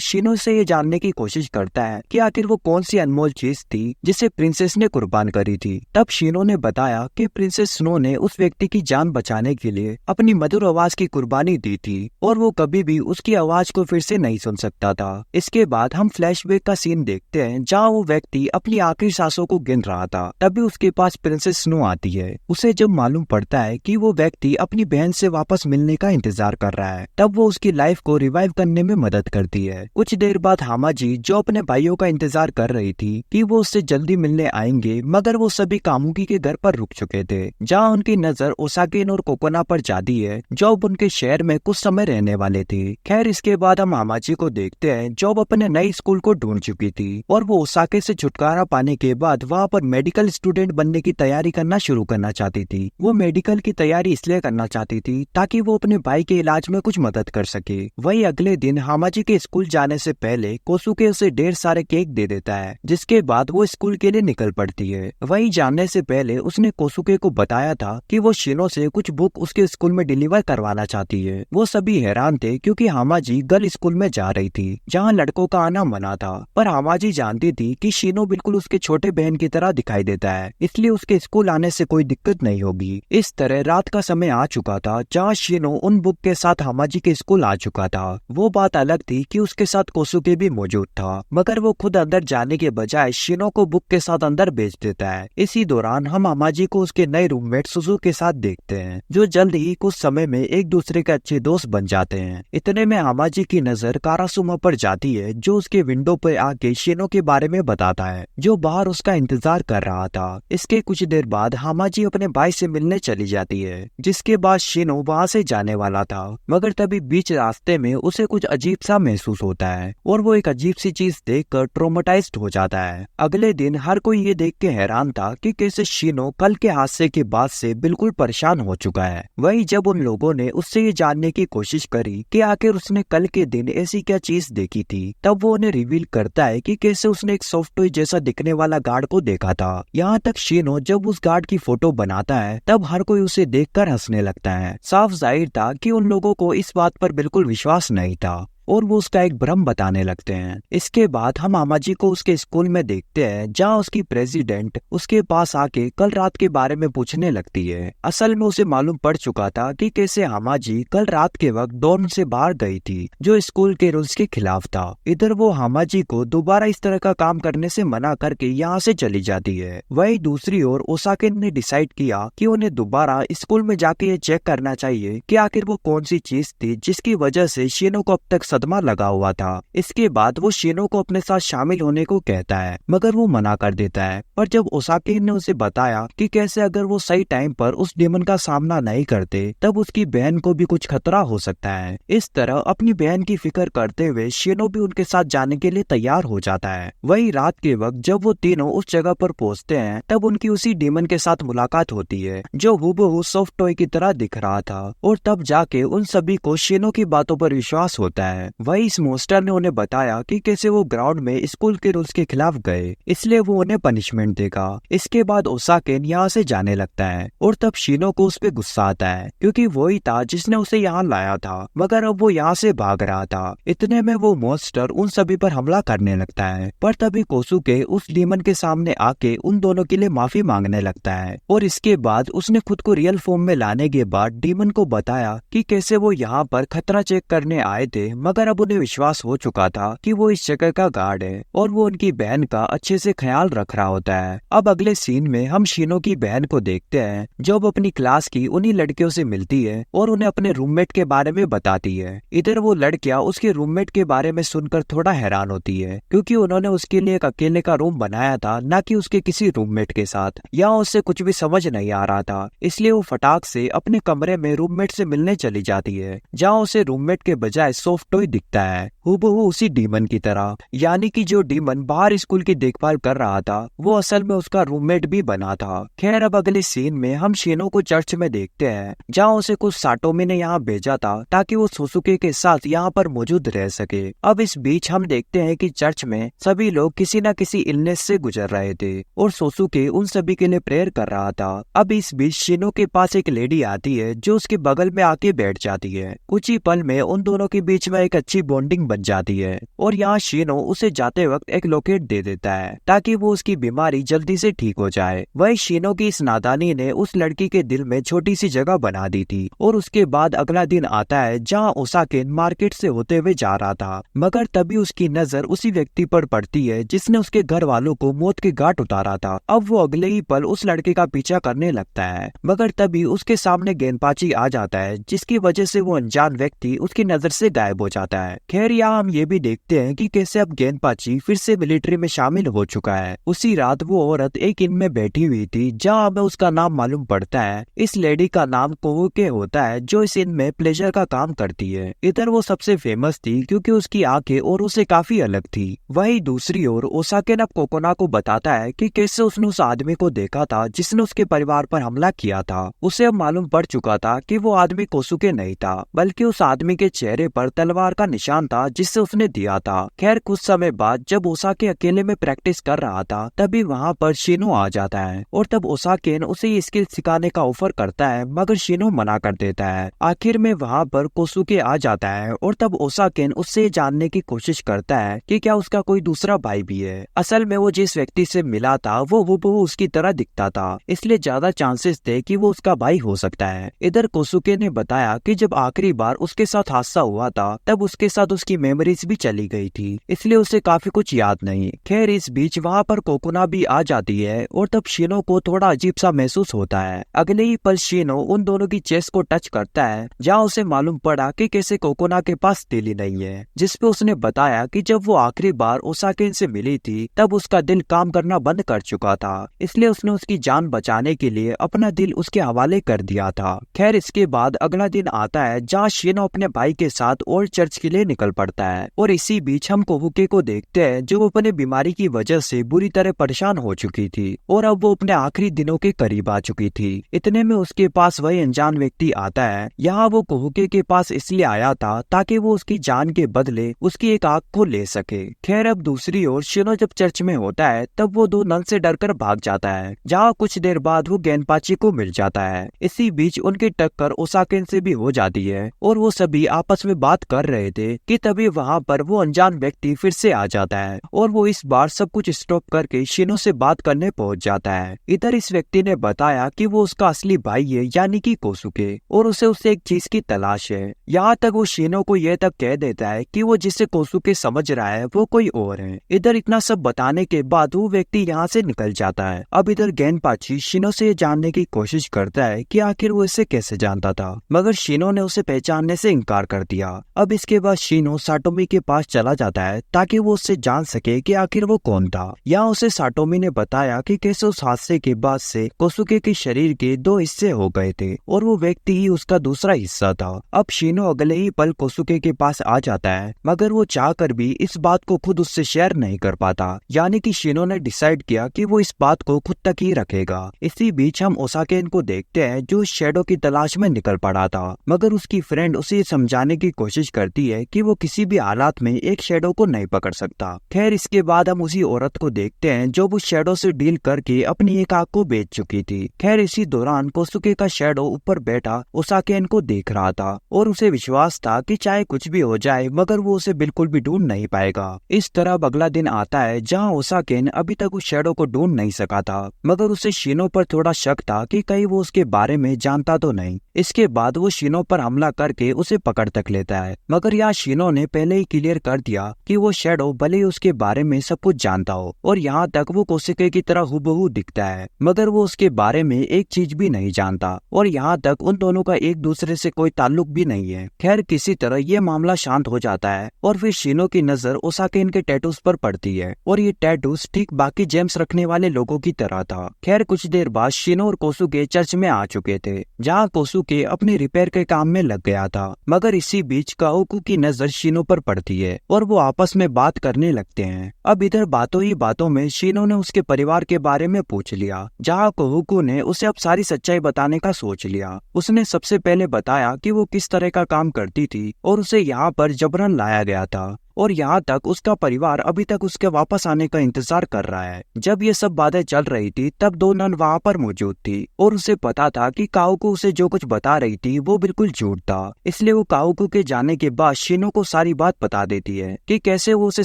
शिनो से ये जानने की कोशिश करता है कि आखिर वो कौन सी अनमोल चीज थी जिसे प्रिंसेस ने कुर्बान करी थी। तब शिनो ने बताया कि प्रिंसेस स्नो ने उस व्यक्ति की जान बचाने के लिए अपनी मधुर आवाज की कुर्बानी दी थी और वो कभी भी उसकी आवाज को फिर से नहीं सुन सकता था। इसके बाद हम फ्लैशबैक का सीन देखते हैं जहाँ वो व्यक्ति अपनी आखिरी सांसों को गिन रहा था। तभी उसके पास प्रिंसेस स्नो आती है। उसे जब मालूम पड़ता है कि वो व्यक्ति अपनी बहन से वापस मिलने का इंतजार कर रहा है, तब वो उसकी लाइफ को रिवाइव करने में मदद करती है। कुछ देर बाद हामाजी, जो अपने भाइयों का इंतजार कर रही थी कि वो उससे जल्दी मिलने आएंगे, मगर वो सभी कामुकी के घर पर रुक चुके थे, जहाँ उनकी नजर ओसाकिन और कोकोना पर जाती है, जो अब उनके शहर में कुछ समय रहने वाले थे। खैर इसके बाद हम हामाजी को देखते हैं जो अब अपने नए स्कूल को ढूंढ चुकी थी और वो ओसाके से छुटकारा पाने के बाद वहाँ पर मेडिकल स्टूडेंट बनने की तैयारी करना शुरू करना चाहती थी। वो मेडिकल की तैयारी इसलिए करना चाहती थी ताकि वो अपने भाई के इलाज में कुछ मदद कर सके। वही अगले दिन हामाजी के स्कूल जाने से पहले कोसुके उसे ढेर सारे केक दे देता है, जिसके बाद वो स्कूल के लिए निकल पड़ती है। वही जाने से पहले उसने कोसुके को बताया था कि वो शिनो से कुछ बुक उसके स्कूल में डिलीवर करवाना चाहती है। वो सभी हैरान थे क्योंकि हामाजी गर्ल स्कूल में जा रही थी जहाँ लड़कों का आना मना था, पर हामाजी जानती थी कि शिनो बिल्कुल उसके छोटे बहन की तरह दिखाई देता है, इसलिए उसके स्कूल आने से कोई दिक्कत नहीं होगी। इस तरह रात का समय आ चुका था जहाँ शिनो उन बुक के साथ हामाजी के स्कूल आ चुका था। वो बात अलग थी कि उसके साथ कोसुके भी मौजूद था, मगर वो खुद अंदर जाने के बजाय शिनो को बुक के साथ अंदर भेज देता है। इसी दौरान हम हामाजी को उसके नए रूममेट सुजू के साथ देखते हैं, जो जल्द ही कुछ समय में एक दूसरे के अच्छे दोस्त बन जाते हैं। इतने में हामाजी की नजर कारासुमा पर जाती है, जो उसके विंडो पर आके शिनो के बारे में बताता है, जो बाहर उसका इंतजार कर रहा था। इसके कुछ देर बाद हामाजी अपने भाई से मिलने चली जाती है, जिसके बाद शिनो वहाँ से जाने वाला था, मगर तभी बीच रास्ते में उसे कुछ अजीब सा महसूस होता है और वो एक अजीब सी चीज देखकर ट्रॉमेटाइज्ड हो जाता है। अगले दिन हर कोई ये देख के हैरान था कि कैसे शिनो कल के हादसे के बाद से बिल्कुल परेशान हो चुका है। वही जब उन लोगों ने उससे ये जानने की कोशिश करी कि आखिर उसने कल के दिन ऐसी क्या चीज देखी थी, तब वो उन्हें रिवील करता है कि कैसे उसने एक सॉफ्ट टॉय जैसा दिखने वाला गार्ड को देखा था। यहाँ तक शिनो जब उस गार्ड की फोटो बनाता है तब हर कोई उसे देखकर हंसने लगता है। साफ जाहिर था कि उन लोगों को इस बात पर बिल्कुल विश्वास नहीं था और वो उसका एक भ्रम बताने लगते हैं। इसके बाद हम हामाजी को उसके स्कूल में देखते हैं, जहाँ उसकी प्रेसिडेंट उसके पास आके कल रात के बारे में पूछने लगती है। असल में उसे मालूम पड़ चुका था कि कैसे हामाजी कल रात के वक्त डॉर्म से बाहर गई थी, जो स्कूल के रूल्स के खिलाफ था। इधर वो हामाजी को दोबारा इस तरह का काम करने से मना करके यहाँ से चली जाती है। वही दूसरी ओर ओसाकिन ने डिसाइड किया कि उन्हें दोबारा स्कूल में जाके ये चेक करना चाहिए कि आखिर वो कौन सी चीज थी जिसकी वजह से शिनो को अब तक सदमा लगा हुआ था। इसके बाद वो शिनो को अपने साथ शामिल होने को कहता है, मगर वो मना कर देता है। पर जब ओसाकिन ने उसे बताया कि कैसे अगर वो सही टाइम पर उस डेमन का सामना नहीं करते तब उसकी बहन को भी कुछ खतरा हो सकता है। इस तरह अपनी बहन की फिक्र करते हुए शिनो भी उनके साथ जाने के लिए तैयार हो जाता है। वही रात के वक्त जब वो तीनों उस जगह पर पहुंचते हैं तब उनकी उसी डेमन के साथ मुलाकात होती है, जो हूबहू सॉफ्ट टॉय की तरह दिख रहा था, और तब जाके उन सभी को शिनो की बातों पर विश्वास होता है। वही इस मॉन्स्टर ने उन्हें बताया कि कैसे वो ग्राउंड में स्कूल के रूल्स के खिलाफ गए, इसलिए वो उन्हें पनिशमेंट देगा। इसके बाद ओसाकेन यहाँ से जाने लगता है और तब शिनो को उस पे गुस्सा आता है क्योंकि वही था जिसने उसे यहाँ लाया था, मगर अब वो यहाँ से भाग रहा था। इतने में वो मॉन्स्टर उन सभी पर हमला करने लगता है, पर तभी कोसुके उस डीमन के सामने आके उन दोनों के लिए माफी मांगने लगता है और इसके बाद उसने खुद को रियल फॉर्म में लाने के बाद डीमन को बताया कि कैसे वो यहाँ पर खतरा चेक करने आए थे, मगर अब उन्हें विश्वास हो चुका था कि वो इस जगह का गार्ड है और वो उनकी बहन का अच्छे से ख्याल रख रहा होता है। अब अगले सीन में हम शिनो की बहन को देखते हैं जो अब अपनी क्लास की उन्हीं लड़कियों से मिलती है और उन्हें अपने रूममेट के बारे में बताती है। इधर वो लड़कियां उसके रूममेट के बारे में सुनकर थोड़ा हैरान होती है क्योंकि उन्होंने उसके लिए एक अकेले का रूम बनाया था, न कि उसके किसी रूममेट के साथ। यहाँ उससे कुछ भी समझ नहीं आ रहा था, इसलिए वो फटाक से अपने कमरे में रूममेट से मिलने चली जाती है, जहाँ उसे रूममेट के बजाय सॉफ्ट टॉय दिखता है, हूबहू उसी डीमन की तरह। यानी कि जो डीमन बाहर स्कूल की देखभाल कर रहा था वो असल में उसका रूममेट भी बना था। खैर अब अगले सीन में हम शिनो को चर्च में देखते हैं, जहाँ उसे कुछ साटोमी ने यहाँ भेजा था ताकि वो सोसुके के साथ यहाँ पर मौजूद रह सके। अब इस बीच हम देखते हैं कि चर्च में सभी लोग किसी न किसी इलनेस से गुजर रहे थे और सोसुके उन सभी के लिए प्रेयर कर रहा था। अब इस बीच शिनो के पास एक लेडी आती है जो उसके बगल में आके बैठ जाती है। कुछ ही पल में उन दोनों के बीच में एक अच्छी बॉन्डिंग बन जाती है और यहाँ शिनो उसे जाते वक्त एक लॉकेट दे देता है ताकि वो उसकी बीमारी जल्दी से ठीक हो जाए। वही शिनो की इस नादानी ने उस लड़की के दिल में छोटी सी जगह बना दी थी। और उसके बाद अगला दिन आता है जहाँ ओसाकेन मार्केट से होते हुए जा रहा था, मगर तभी उसकी नजर उसी व्यक्ति पर पड़ती है जिसने उसके घर वालों को मौत के घाट उतारा था। अब वो अगले ही पल उस लड़के का पीछा करने लगता है, मगर तभी उसके सामने गेंदपाची आ जाता है जिसकी वजह से वो अनजान व्यक्ति उसकी नजर से गायब हो जाता है। खैर यहाँ हम ये भी देखते हैं कि कैसे अब गेंदपाची फिर से मिलिट्री में शामिल हो चुका है। उसी रात वो औरत एक इन में बैठी हुई थी जहाँ हमें उसका नाम मालूम पड़ता है। इस लेडी का नाम कोहुके होता है जो इस इन में प्लेजर का काम करती है। इधर वो सबसे फेमस थी क्योंकि उसकी आंखें और उसे काफी अलग थी। वही दूसरी ओर ओसाकेन अब कोकोना को बताता है कि कैसे उसने उस आदमी को देखा था जिसने उसके परिवार पर हमला किया था। उसे अब मालूम पड़ चुका था कि वो आदमी कोसुके नहीं था, बल्कि उस आदमी के चेहरे पर तलवार का निशान था जिससे उसने दिया था। खैर कुछ समय बाद जब ओसाके अकेले में प्रैक्टिस कर रहा था तभी वहाँ पर शिनो आ जाता है और तब ओसाकेन उसे ये स्किल सिखाने का ऑफर करता है, मगर शिनो मना कर देता है। आखिर में वहाँ पर कोसुके आ जाता है और तब ओसाकेन उससे जानने की कोशिश करता है कि क्या उसका कोई दूसरा भाई भी है। असल में वो जिस व्यक्ति से मिला था वो हूबहू उसकी तरह दिखता था, इसलिए ज्यादा चांसेस थे कि वो उसका भाई हो सकता है। इधर कोसुके ने बताया कि जब आखिरी बार उसके साथ हादसा हुआ था तब उसके साथ उसकी मेमोरीज भी चली गई थी, इसलिए उसे काफी कुछ याद नहीं। खैर इस बीच वहाँ पर कोकोना भी आ जाती है और तब शिनो को थोड़ा अजीब सा महसूस होता है। अगले ही पल शिनो उन दोनों की चेस्ट को टच करता है जहाँ उसे मालूम पड़ा कि कैसे कोकोना के पास दिल नहीं है, जिसपे उसने बताया कि जब वो आखिरी बार ओसाकेन से मिली थी तब उसका दिल काम करना बंद कर चुका था, इसलिए उसने उसकी जान बचाने के लिए अपना दिल उसके हवाले कर दिया था। खैर इसके बाद अगला दिन आता है जहाँ शिनो अपने भाई के साथ ओल्ड चर्च के लिए निकल पड़ता है और इसी बीच हम कोहुके को देखते हैं जो अपने बीमारी की वजह से बुरी तरह परेशान हो चुकी थी और अब वो अपने आखिरी दिनों के करीब आ चुकी थी। इतने में उसके पास वही अनजान व्यक्ति आता है। यहाँ वो कोहुके के पास इसलिए आया था ताकि वो उसकी जान के बदले उसकी एक आंख को ले सके। खैर अब दूसरी ओर शिनो जब चर्च में होता है तब वो दो नन से डरकर भाग जाता है, जहाँ कुछ देर बाद वो गेंदपाची को मिल जाता है। इसी बीच उनकी टक्कर ओसाकेन से भी हो जाती है और वो सभी आपस में बात कर रहे थे कि तभी वहाँ पर वो अनजान व्यक्ति फिर से आ जाता है और वो इस बार सब कुछ स्टॉप करके शिनो से बात करने पहुँच जाता है। इधर इस व्यक्ति ने बताया कि वो उसका असली भाई है यानी कि कोसुके और उसे उससे एक चीज की तलाश है। यहाँ तक वो शिनो को यह तक कह देता है कि वो जिसे कोसुके समझ रहा है वो कोई और है। इधर इतना सब बताने के बाद वो व्यक्ति यहाँ से निकल जाता है। अब इधर गेंदपाची शिनो से जानने की कोशिश करता है कि आखिर वो इसे कैसे जानता था, मगर शिनो ने उसे पहचानने से इनकार कर दिया। अब इसके बाद शिनो साटोमी के पास चला जाता है ताकि वो उससे जान सके कि आखिर वो कौन था। यहाँ उसे साटोमी ने बताया कि कैसे उस हादसे के बाद से कोसुके के शरीर के दो हिस्से हो गए थे और वो व्यक्ति ही उसका दूसरा हिस्सा था। अब शिनो अगले ही पल कोसुके के पास आ जाता है, मगर वो चाहकर भी इस बात को खुद उससे शेयर नहीं कर पाता। यानी कि शिनो ने डिसाइड किया कि वो इस बात को खुद तक ही रखेगा। इसी बीच हम ओसाकेन को देखते हैं जो शेडो की तलाश में निकल पड़ा था, मगर उसकी फ्रेंड उसे समझाने की कोशिश करती है कि वो किसी किसी भी हालात में एक शैडो को नहीं पकड़ सकता। खैर इसके बाद हम उसी औरत को देखते हैं जो उस शैडो से डील करके अपनी एक आंख को बेच चुकी थी। खैर इसी दौरान कोसुके का शैडो ऊपर बैठा ओसाकेन को देख रहा था और उसे विश्वास था कि चाहे कुछ भी हो जाए मगर वो उसे बिल्कुल भी ढूंढ नहीं पाएगा। इस तरह अगला दिन आता है जहाँ ओसाकेन अभी तक उस शैडो को ढूंढ नहीं सका था, मगर उसे शिनो पर थोड़ा शक था कि कहीं वो उसके बारे में जानता तो नहीं। इसके बाद वो शिनो पर हमला करके उसे पकड़ तक लेता है, मगर यहाँ शिनो ने पहले ही क्लियर कर दिया कि वो शैडो भले ही उसके बारे में सब कुछ जानता हो और यहाँ तक वो कोसुके की तरह हुबहू दिखता है, मगर वो उसके बारे में एक चीज भी नहीं जानता और यहाँ तक उन दोनों का एक दूसरे से कोई ताल्लुक भी नहीं है। खैर किसी तरह ये मामला शांत हो जाता है और फिर शिनो की नजर ओसाकेन के टैटूज पर पड़ती है और ये टैटूज ठीक बाकी जेम्स रखने वाले लोगों की तरह था। खैर कुछ देर बाद शिनो और कोसुके चर्च में आ चुके थे जहाँ कोसुके अपने रिपेयर के काम में लग गया था, मगर इसी बीच काओकू की नजर शिनो पर पड़ती है और वो आपस में बात करने लगते हैं। अब इधर बातों ही बातों में शिनो ने उसके परिवार के बारे में पूछ लिया, जहाँ कोहुकू ने उसे अब सारी सच्चाई बताने का सोच लिया। उसने सबसे पहले बताया कि वो किस तरह का काम करती थी और उसे यहाँ पर जबरन लाया गया था और यहाँ तक उसका परिवार अभी तक उसके वापस आने का इंतजार कर रहा है। जब ये सब बातें चल रही थी तब दो नन वहाँ पर मौजूद थी और उसे पता था कि काओकू उसे जो कुछ बता रही थी वो बिल्कुल झूठ था। इसलिए वो काओकू के जाने के बाद शिनो को सारी बात बता देती है कि कैसे वो उसे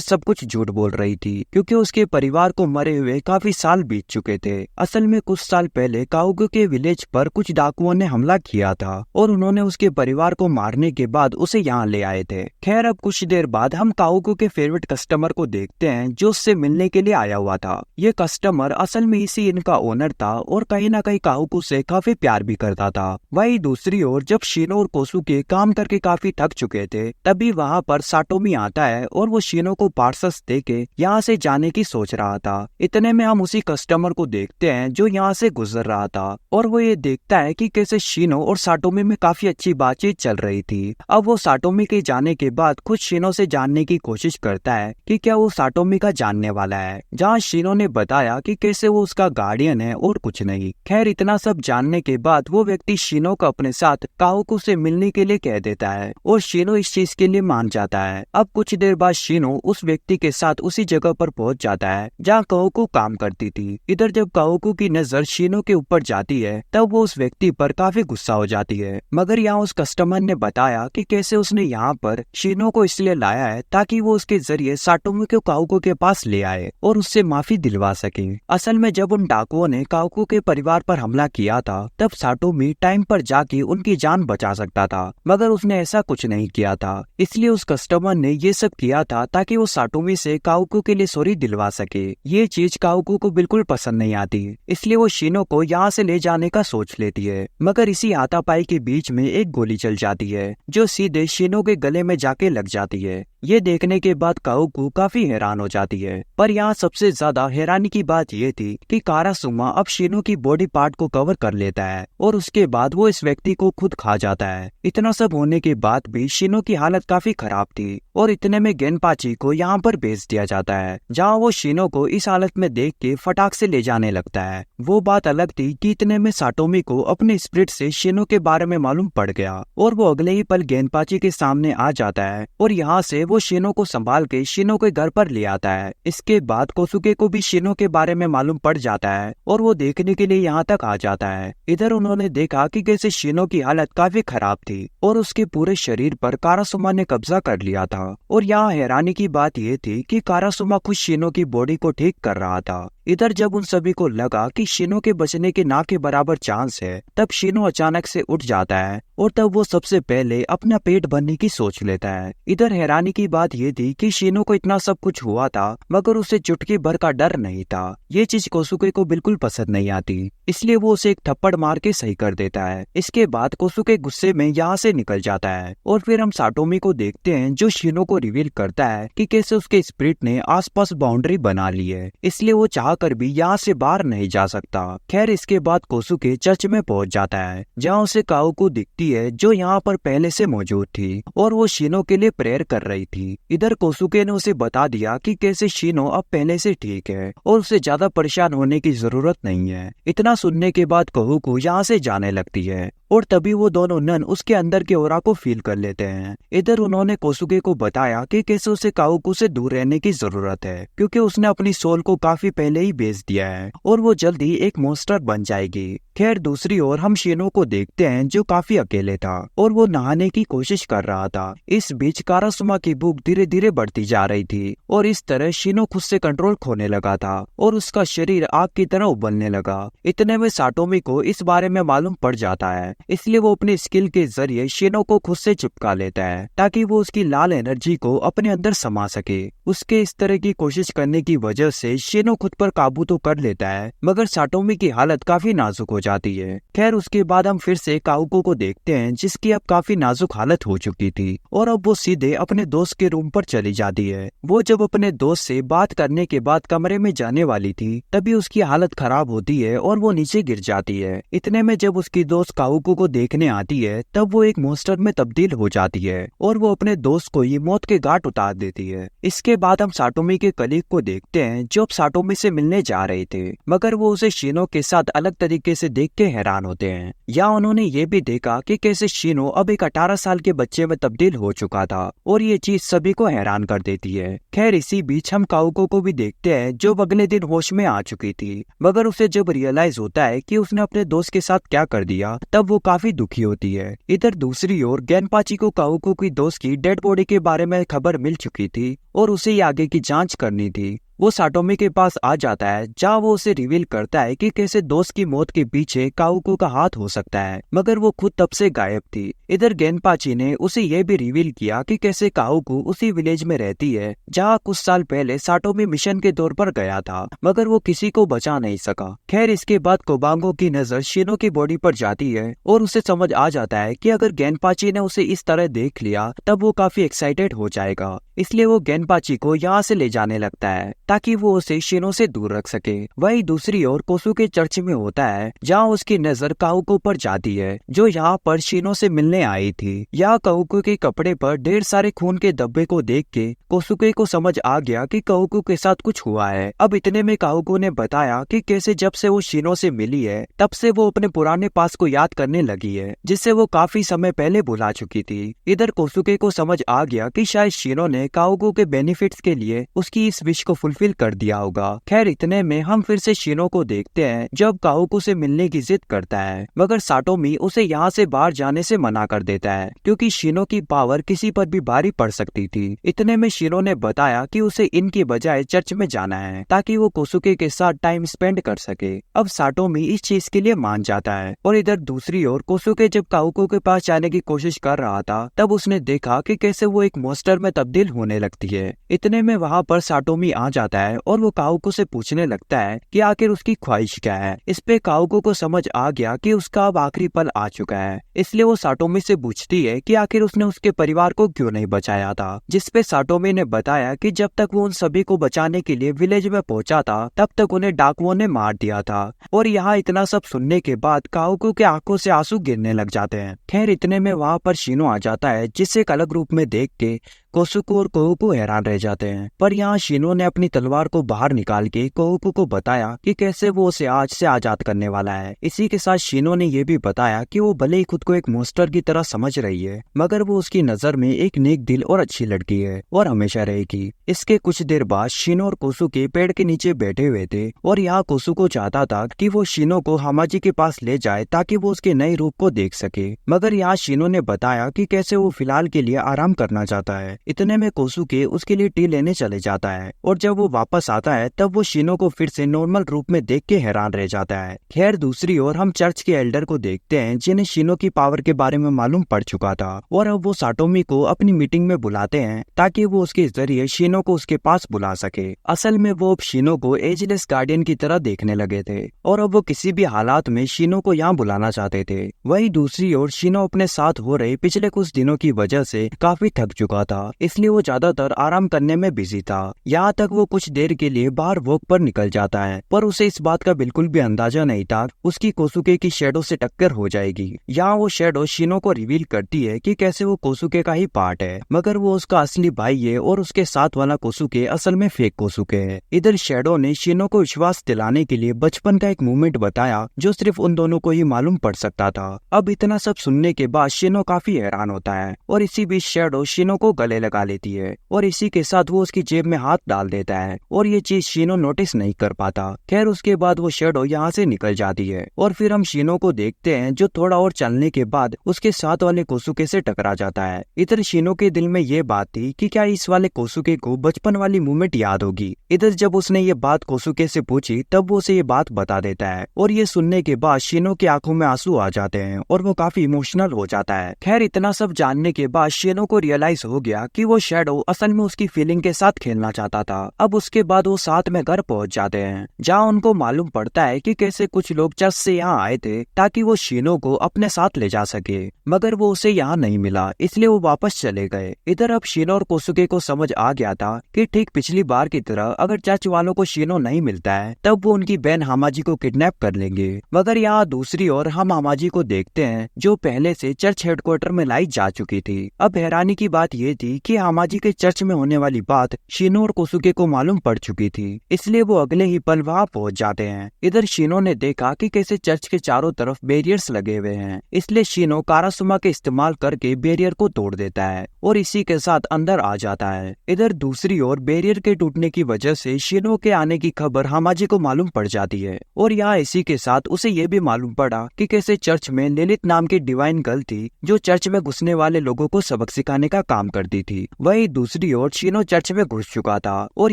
सब कुछ झूठ बोल रही थी, क्योंकि उसके परिवार को मरे हुए काफी साल बीत चुके थे। असल में कुछ साल पहले काओकू के विलेज पर कुछ डाकुओं ने हमला किया था और उन्होंने उसके परिवार को मारने के बाद उसे यहाँ ले आए थे। खैर अब कुछ देर बाद हम काओकू के फेवरेट कस्टमर को देखते हैं जो उससे मिलने के लिए आया हुआ था। ये कस्टमर असल में इसी इनका ओनर था और कहीं ना कहीं काओकू से काफी प्यार भी करता था। वहीं दूसरी ओर जब शिनो और कोसुके काम करके काफी थक चुके थे तभी वहाँ पर साटोमी आता है और वो शिनो को पार्सल्स देके यहाँ से जाने की सोच रहा था। इतने में हम उसी कस्टमर को देखते हैं जो यहाँ से गुजर रहा था और वो ये देखता है कि कैसे शिनो और साटोमी में काफी अच्छी बातचीत चल रही थी। अब वो साटोमी के जाने के बाद खुद शिनो से जानने की कोशिश करता है कि क्या वो साटोमी का जानने वाला है, जहाँ शिनो ने बताया कि कैसे वो उसका गार्डियन है और कुछ नहीं। खैर इतना सब जानने के बाद वो व्यक्ति शिनो को अपने साथ काओकू से मिलने के लिए कह देता है और शिनो इस चीज के लिए मान जाता है। अब कुछ देर बाद शिनो उस व्यक्ति के साथ उसी जगह पर पहुंच जाता है जहाँ काओकू काम करती थी। इधर जब काओकू की नजर शिनो के ऊपर जाती है तब वो उस व्यक्ति पर काफी गुस्सा हो जाती है, मगर यहाँ उस कस्टमर ने बताया कि कैसे उसने यहाँ पर शिनो को इसलिए लाया है ताकि वो उसके जरिए साटोमी को काओकू के पास ले आए और उससे माफी दिलवा सके। असल में जब उन डाकुओं ने काओकू के परिवार पर हमला किया था तब साटोमी टाइम पर जाके उनकी जान बचा सकता था, मगर उसने ऐसा कुछ नहीं किया था। इसलिए उस कस्टमर ने ये सब किया था ताकि वो साटोमी से काओकू के लिए सॉरी दिलवा सके। ये चीज काओकू को बिल्कुल पसंद नहीं आती, इसलिए वो शिनो को यहाँ से ले जाने का सोच लेती है, मगर इसी हाथापाई के बीच में एक गोली चल जाती है जो सीधे शिनो के गले में जाके लग जाती है। ये देखने के बाद काओकू काफी हैरान हो जाती है, पर यहाँ सबसे ज्यादा हैरानी की बात ये थी कि कारासुमा अब शिनो की बॉडी पार्ट को कवर कर लेता है और उसके बाद वो इस व्यक्ति को खुद खा जाता है। इतना सब होने के बाद भी शिनो की हालत काफी खराब थी और इतने में गेनपाची को यहाँ पर भेज दिया जाता है, जहाँ वो शिनो को इस हालत में देख के फटाक से ले जाने लगता है। वो बात अलग थी कि इतने में साटोमी को अपने स्पिरिट से शिनो के बारे में मालूम पड़ गया और वो अगले ही पल गेनपाची के सामने आ जाता है और यहाँ से वो शिनो को संभाल के शिनो के घर पर ले आता है। इसके बाद कोसुके को भी शिनो के बारे में मालूम पड़ जाता है और वो देखने के लिए यहाँ तक आ जाता है। इधर उन्होंने देखा कि कैसे शिनो की हालत काफी खराब थी और उसके पूरे शरीर पर कारासुमा ने कब्जा कर लिया था और यहाँ हैरानी की बात ये थी कि कारासुमा खुद शिनो की बॉडी को ठीक कर रहा था। इधर जब उन सभी को लगा कि शिनो के बचने के ना के बराबर चांस है तब शिनो अचानक से उठ जाता है और तब वो सबसे पहले अपना पेट भरने की सोच लेता है। इधर हैरानी की बात ये थी कि शिनो को इतना सब कुछ हुआ था मगर उसे चुटकी भर का डर नहीं था। ये चीज कोसुके को बिल्कुल पसंद नहीं आती, इसलिए वो उसे एक थप्पड़ मार के सही कर देता है। इसके बाद कोसुके गुस्से में यहाँ से निकल जाता है और फिर हम साटोमी को देखते हैं जो शिनो को रिवील करता है कि कैसे उसके स्पिरिट ने आसपास बाउंड्री बना ली है, इसलिए वो चाहकर भी यहाँ से बाहर नहीं जा सकता। खैर इसके बाद कोसुके चर्च में पहुंच जाता है जहाँ उसे काओकू दिखती है जो यहाँ पर पहले से मौजूद थी और वो शिनो के लिए प्रेयर कर रही थी। इधर कोसुके ने उसे बता दिया कि कैसे शिनो अब पहले से ठीक है और उसे ज्यादा परेशान होने की जरूरत नहीं है। इतना सुनने के बाद कोहुकू यहाँ से जाने लगती है और तभी वो दोनों नन उसके अंदर के ऑरा को फील कर लेते हैं। इधर उन्होंने कोसुके को बताया कि कैसे उसे काओकू से दूर रहने की जरूरत है, क्योंकि उसने अपनी सोल को काफी पहले ही बेच दिया है और वो जल्दी एक मॉन्स्टर बन जाएगी। खैर दूसरी ओर हम शिनो को देखते हैं जो काफी अकेले था और वो नहाने की कोशिश कर रहा था। इस बीच कारासुमा की भूख धीरे धीरे बढ़ती जा रही थी और इस तरह शिनो खुद से कंट्रोल खोने लगा था और उसका शरीर आग की तरह उबलने लगा। इतने में साटोमी को इस बारे में मालूम पड़ जाता है, इसलिए वो अपनी स्किल के जरिए शिनो को खुद से चिपका लेता है ताकि वो उसकी लाल एनर्जी को अपने अंदर समा सके। उसके इस तरह की कोशिश करने की वजह से शिनो खुद पर काबू तो कर लेता है, मगर साटोमी की हालत काफी नाजुक हो जाती है। खैर उसके बाद हम फिर से काओको को देखते हैं जिसकी अब काफी नाजुक हालत हो चुकी थी और अब वो सीधे अपने दोस्त के रूम पर चली जाती है। वो जब अपने दोस्त से बात करने के बाद कमरे में जाने वाली थी तभी उसकी हालत खराब होती है और वो नीचे गिर जाती है। इतने में जब उसकी दोस्त काओको को देखने आती है तब वो एक मॉन्स्टर में तब्दील हो जाती है और वो अपने दोस्त को ये मौत के घाट उतार देती है। इसके बाद हम साटोमी के कलीग को देखते हैं जो अब साटोमी से मिलने जा रहे थे, मगर वो उसे शिनो के साथ अलग तरीके से देख के हैरान होते हैं। या उन्होंने ये भी देखा कि कैसे शिनो अब एक 18 साल के बच्चे में तब्दील हो चुका था और ये चीज सभी को हैरान कर देती है। खैर इसी बीच हम काओको को भी देखते हैं जो अगले दिन होश में आ चुकी थी, मगर उसे जब रियलाइज होता है कि उसने अपने दोस्त के साथ क्या कर दिया तब वो काफी दुखी होती है। इधर दूसरी ओर गेनपाची को काओको की दोस्त की डेड बॉडी के बारे में खबर मिल चुकी थी और उसे ही आगे की जांच करनी थी। वो साटोमी के पास आ जाता है जहाँ वो उसे रिवील करता है कि कैसे दोस्त की मौत के पीछे काओको का हाथ हो सकता है, मगर वो खुद तब से गायब थी। इधर गेनपाची ने उसे यह भी रिवील किया कि कैसे काओको उसी विलेज में रहती है जहाँ कुछ साल पहले साटोमी मिशन के तौर पर गया था, मगर वो किसी को बचा नहीं सका। खैर इसके बाद कोबांगो की नजर शिनो की बॉडी पर जाती है और उसे समझ आ जाता है कि अगर गेनपाची ने उसे इस तरह देख लिया तब वो काफी एक्साइटेड हो जाएगा, इसलिए वो गेनपाची को यहाँ से ले जाने लगता है ताकि वो उसे शिनो से दूर रख सके। वही दूसरी ओर कोसुके चर्च में होता है जहाँ उसकी नजर काओको पर जाती है जो यहाँ पर शिनो से मिलने आई थी। यहाँ काओको के कपड़े पर ढेर सारे खून के धब्बे को देख के कोसुके को समझ आ गया कि काओको के साथ कुछ हुआ है। अब इतने में काओको ने बताया कि कैसे जब से वो शिनो से मिली है तब से वो अपने पुराने पास को याद करने लगी है जिससे वो काफी समय पहले भुला चुकी थी। इधर कोसुके को समझ आ गया कि शायद शिनो ने काओको के बेनिफिट्स के लिए उसकी इस विश को फुलफिल कर दिया होगा। खैर इतने में हम फिर से शिनो को देखते हैं जब काओको से मिलने की जिद करता है, मगर साटोमी उसे यहाँ से बाहर जाने से मना कर देता है क्योंकि शिनो की पावर किसी पर भी भारी पड़ सकती थी। इतने में शिनो ने बताया कि उसे इनकी बजाय चर्च में जाना है ताकि वो कोसुके के साथ टाइम स्पेंड कर सके। अब साटोमी इस चीज के लिए मान जाता है और इधर दूसरी ओर कोसुके जब काओको के पास जाने की कोशिश कर रहा था तब उसने देखा कि कैसे वो एक मॉन्स्टर में तब्दील होने लगती है। इतने में वहाँ पर साटोमी आ जाता है और वो काओको से पूछने लगता है कि आखिर उसकी ख्वाहिश क्या है। इस पे काओको को समझ आ गया कि उसका अब आखिरी पल आ चुका है, इसलिए वो साटोमी से पूछती है कि आखिर उसने उसके परिवार को क्यों नहीं बचाया था। जिसपे साटोमी ने बताया कि जब तक वो उन सभी को बचाने के लिए विलेज में पहुंचा था तब तक उन्हें डाकुओं ने मार दिया था। और यहाँ इतना सब सुनने के बाद काओको के आंखों से आंसू गिरने लग जाते हैं। खैर इतने में वहाँ पर शिनो आ जाता है जिसे एक अलग रूप में देख के कोसुको और कोहुको हैरान रह जाते हैं, पर यहाँ शिनो ने अपनी तलवार को बाहर निकाल के कोहुको को बताया कि कैसे वो उसे आज से आजाद करने वाला है। इसी के साथ शिनो ने ये भी बताया कि वो भले ही खुद को एक मॉन्स्टर की तरह समझ रही है मगर वो उसकी नजर में एक नेक दिल और अच्छी लड़की है और हमेशा रहेगी। इसके कुछ देर बाद शिनो और कोसुके पेड़ के नीचे बैठे हुए थे और यहाँ कोसुको चाहता था कि वो शिनो को हामाजी के पास ले जाए ताकि वो उसके नए रूप को देख सके, मगर यहाँ शिनो ने बताया कि कैसे वो फिलहाल के लिए आराम करना चाहता है। इतने में कोसुके उसके लिए टी लेने चले जाता है और जब वो वापस आता है तब वो शिनो को फिर से नॉर्मल रूप में देख के हैरान रह जाता है। खैर दूसरी ओर हम चर्च के एल्डर को देखते हैं जिन्हें शिनो की पावर के बारे में मालूम पड़ चुका था और अब वो साटोमी को अपनी मीटिंग में बुलाते हैं ताकि वो उसके जरिए शिनो को उसके पास बुला सके। असल में वो अब शिनो को एजलेस गार्डियन की तरह देखने लगे थे और अब वो किसी भी हालात में शिनो को यहाँ बुलाना चाहते थे। वही दूसरी ओर शिनो अपने साथ हो रहे पिछले कुछ दिनों की वजह से काफी थक चुका था इसलिए वो ज्यादातर आराम करने में बिजी था। यहाँ तक वो कुछ देर के लिए बाहर वॉक पर निकल जाता है, पर उसे इस बात का बिल्कुल भी अंदाजा नहीं था उसकी कोसुके की शैडो से टक्कर हो जाएगी। यहाँ वो शैडो शिनो को रिवील करती है कि कैसे वो कोसुके का ही पार्ट है, मगर वो उसका असली भाई है और उसके साथ वाला कोसुके असल में फेक कोसुके है। इधर शैडो ने शिनो को विश्वास दिलाने के लिए बचपन का एक मूवमेंट बताया जो सिर्फ उन दोनों को ही मालूम पड़ सकता था। अब इतना सब सुनने के बाद शिनो काफी हैरान होता है और इसी बीच शैडो शिनो को गले लगा लेती है और इसी के साथ वो उसकी जेब में हाथ डाल देता है और ये चीज शिनो नोटिस नहीं कर पाता। खैर उसके बाद वो शैडो यहाँ से निकल जाती है और फिर हम शिनो को देखते हैं जो थोड़ा और चलने के बाद उसके साथ वाले कोसुके से टकरा जाता है। इधर शिनो के दिल में ये बात थी कि क्या इस वाले कोसुके को बचपन वाली मूवमेंट याद होगी। इधर जब उसने ये बात कोसुके से पूछी तब वो उसे ये बात बता देता है और ये सुनने के बाद शिनो की आंखों में आंसू आ जाते हैं और वो काफी इमोशनल हो जाता है। खैर इतना सब जानने के बाद शिनो को रियलाइज हो गया कि वो शैडो असल में उसकी फीलिंग के साथ खेलना चाहता था। अब उसके बाद वो साथ में घर पहुंच जाते हैं जहाँ उनको मालूम पड़ता है कि कैसे कुछ लोग चर्च से यहाँ आए थे ताकि वो शिनो को अपने साथ ले जा सके, मगर वो उसे यहाँ नहीं मिला इसलिए वो वापस चले गए। इधर अब शिनो और कोसुके को समझ आ गया था कि ठीक पिछली बार की तरह अगर चर्च वालों को शिनो नहीं मिलता है तब वो उनकी बहन हामाजी को किडनैप कर लेंगे। मगर यहाँ दूसरी ओर हम हामाजी को देखते हैं जो पहले से चर्च हेडक्वार्टर में लाई जा चुकी थी। अब हैरानी की बात ये थी कि हामाजी के चर्च में होने वाली बात शिनो और कोसुके को मालूम पड़ चुकी थी, इसलिए वो अगले ही पल वहाँ पहुँच जाते हैं। इधर शिनो ने देखा कि कैसे चर्च के चारों तरफ बैरियर्स लगे हुए हैं, इसलिए शिनो कारासुमा के इस्तेमाल करके बैरियर को तोड़ देता है और इसी के साथ अंदर आ जाता है। इधर दूसरी ओर बैरियर के टूटने की वजह से शिनो के आने की खबर हामाजी को मालूम पड़ जाती है और यहाँ इसी के साथ उसे ये भी मालूम पड़ा कि कैसे चर्च में लिलित नाम की डिवाइन गर्ल थी जो चर्च में घुसने वाले लोगों को सबक सिखाने का काम करती थी। वहीं दूसरी ओर शिनो चर्च में घुस चुका था और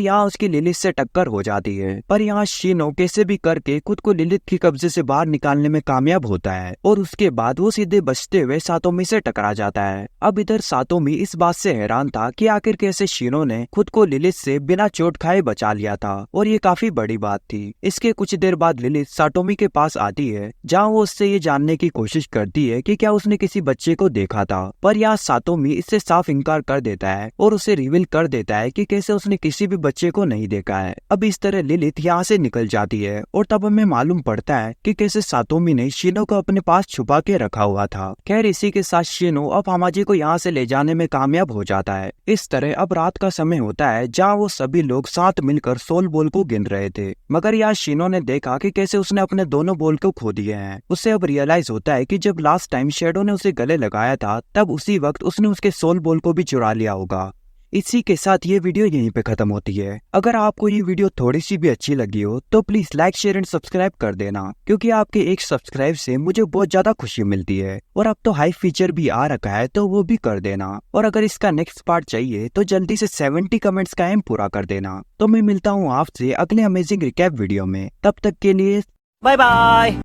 यहाँ उसकी लिलित से टक्कर हो जाती है, पर यहाँ शिनो कैसे भी करके खुद को लिलित की कब्जे से बाहर निकालने में कामयाब होता है और उसके बाद वो सीधे बचते हुए सातोमी से टकरा जाता है। अब इधर सातोमी इस बात से हैरान था कि आखिर कैसे शिनो ने खुद को लिलित से बिना चोट खाए बचा लिया था और ये काफी बड़ी बात थी। इसके कुछ देर बाद लिलित सातोमी के पास आती है जहाँ वो उससे ये जानने की कोशिश करती है कि क्या उसने किसी बच्चे को देखा था, पर यहाँ सातोमी इससे साफ इनकार कर देता है और उसे रिवील कर देता है कि कैसे उसने किसी भी बच्चे को नहीं देखा है। अब इस तरह लिलित यहाँ से निकल जाती है और तब हमें मालूम पड़ता है कि कैसे सातोमी ने शिनो को अपने पास छुपा के रखा हुआ था। खैर इसी के साथ शिनो अब हामाजी को यहाँ से ले जाने में कामयाब हो जाता है। इस तरह अब रात का समय होता है जहाँ वो सभी लोग साथ मिलकर सोल बॉल को गिन रहे थे, मगर यहाँ शिनो ने देखा कि कैसे उसने अपने दोनों बॉल को खो दिए हैं। उसे अब रियलाइज होता है कि जब लास्ट टाइम शैडो ने उसे गले लगाया था तब उसी वक्त उसने उसके सोल बॉल को भी चुरा लिया होगा। इसी के साथ ये वीडियो यहीं पे खत्म होती है। अगर आपको ये वीडियो थोड़ी सी भी अच्छी लगी हो तो please like share and subscribe कर देना, क्योंकि आपके एक सब्सक्राइब से मुझे बहुत ज्यादा खुशी मिलती है। और अब तो हाई फीचर भी आ रखा है तो वो भी कर देना, और अगर इसका नेक्स्ट पार्ट चाहिए तो जल्दी से 70 कमेंट्स का एम पूरा कर देना। तो मैं मिलता हूँ आपसे अगले अमेजिंग रिकैप वीडियो में, तब तक के लिए बाय बाय।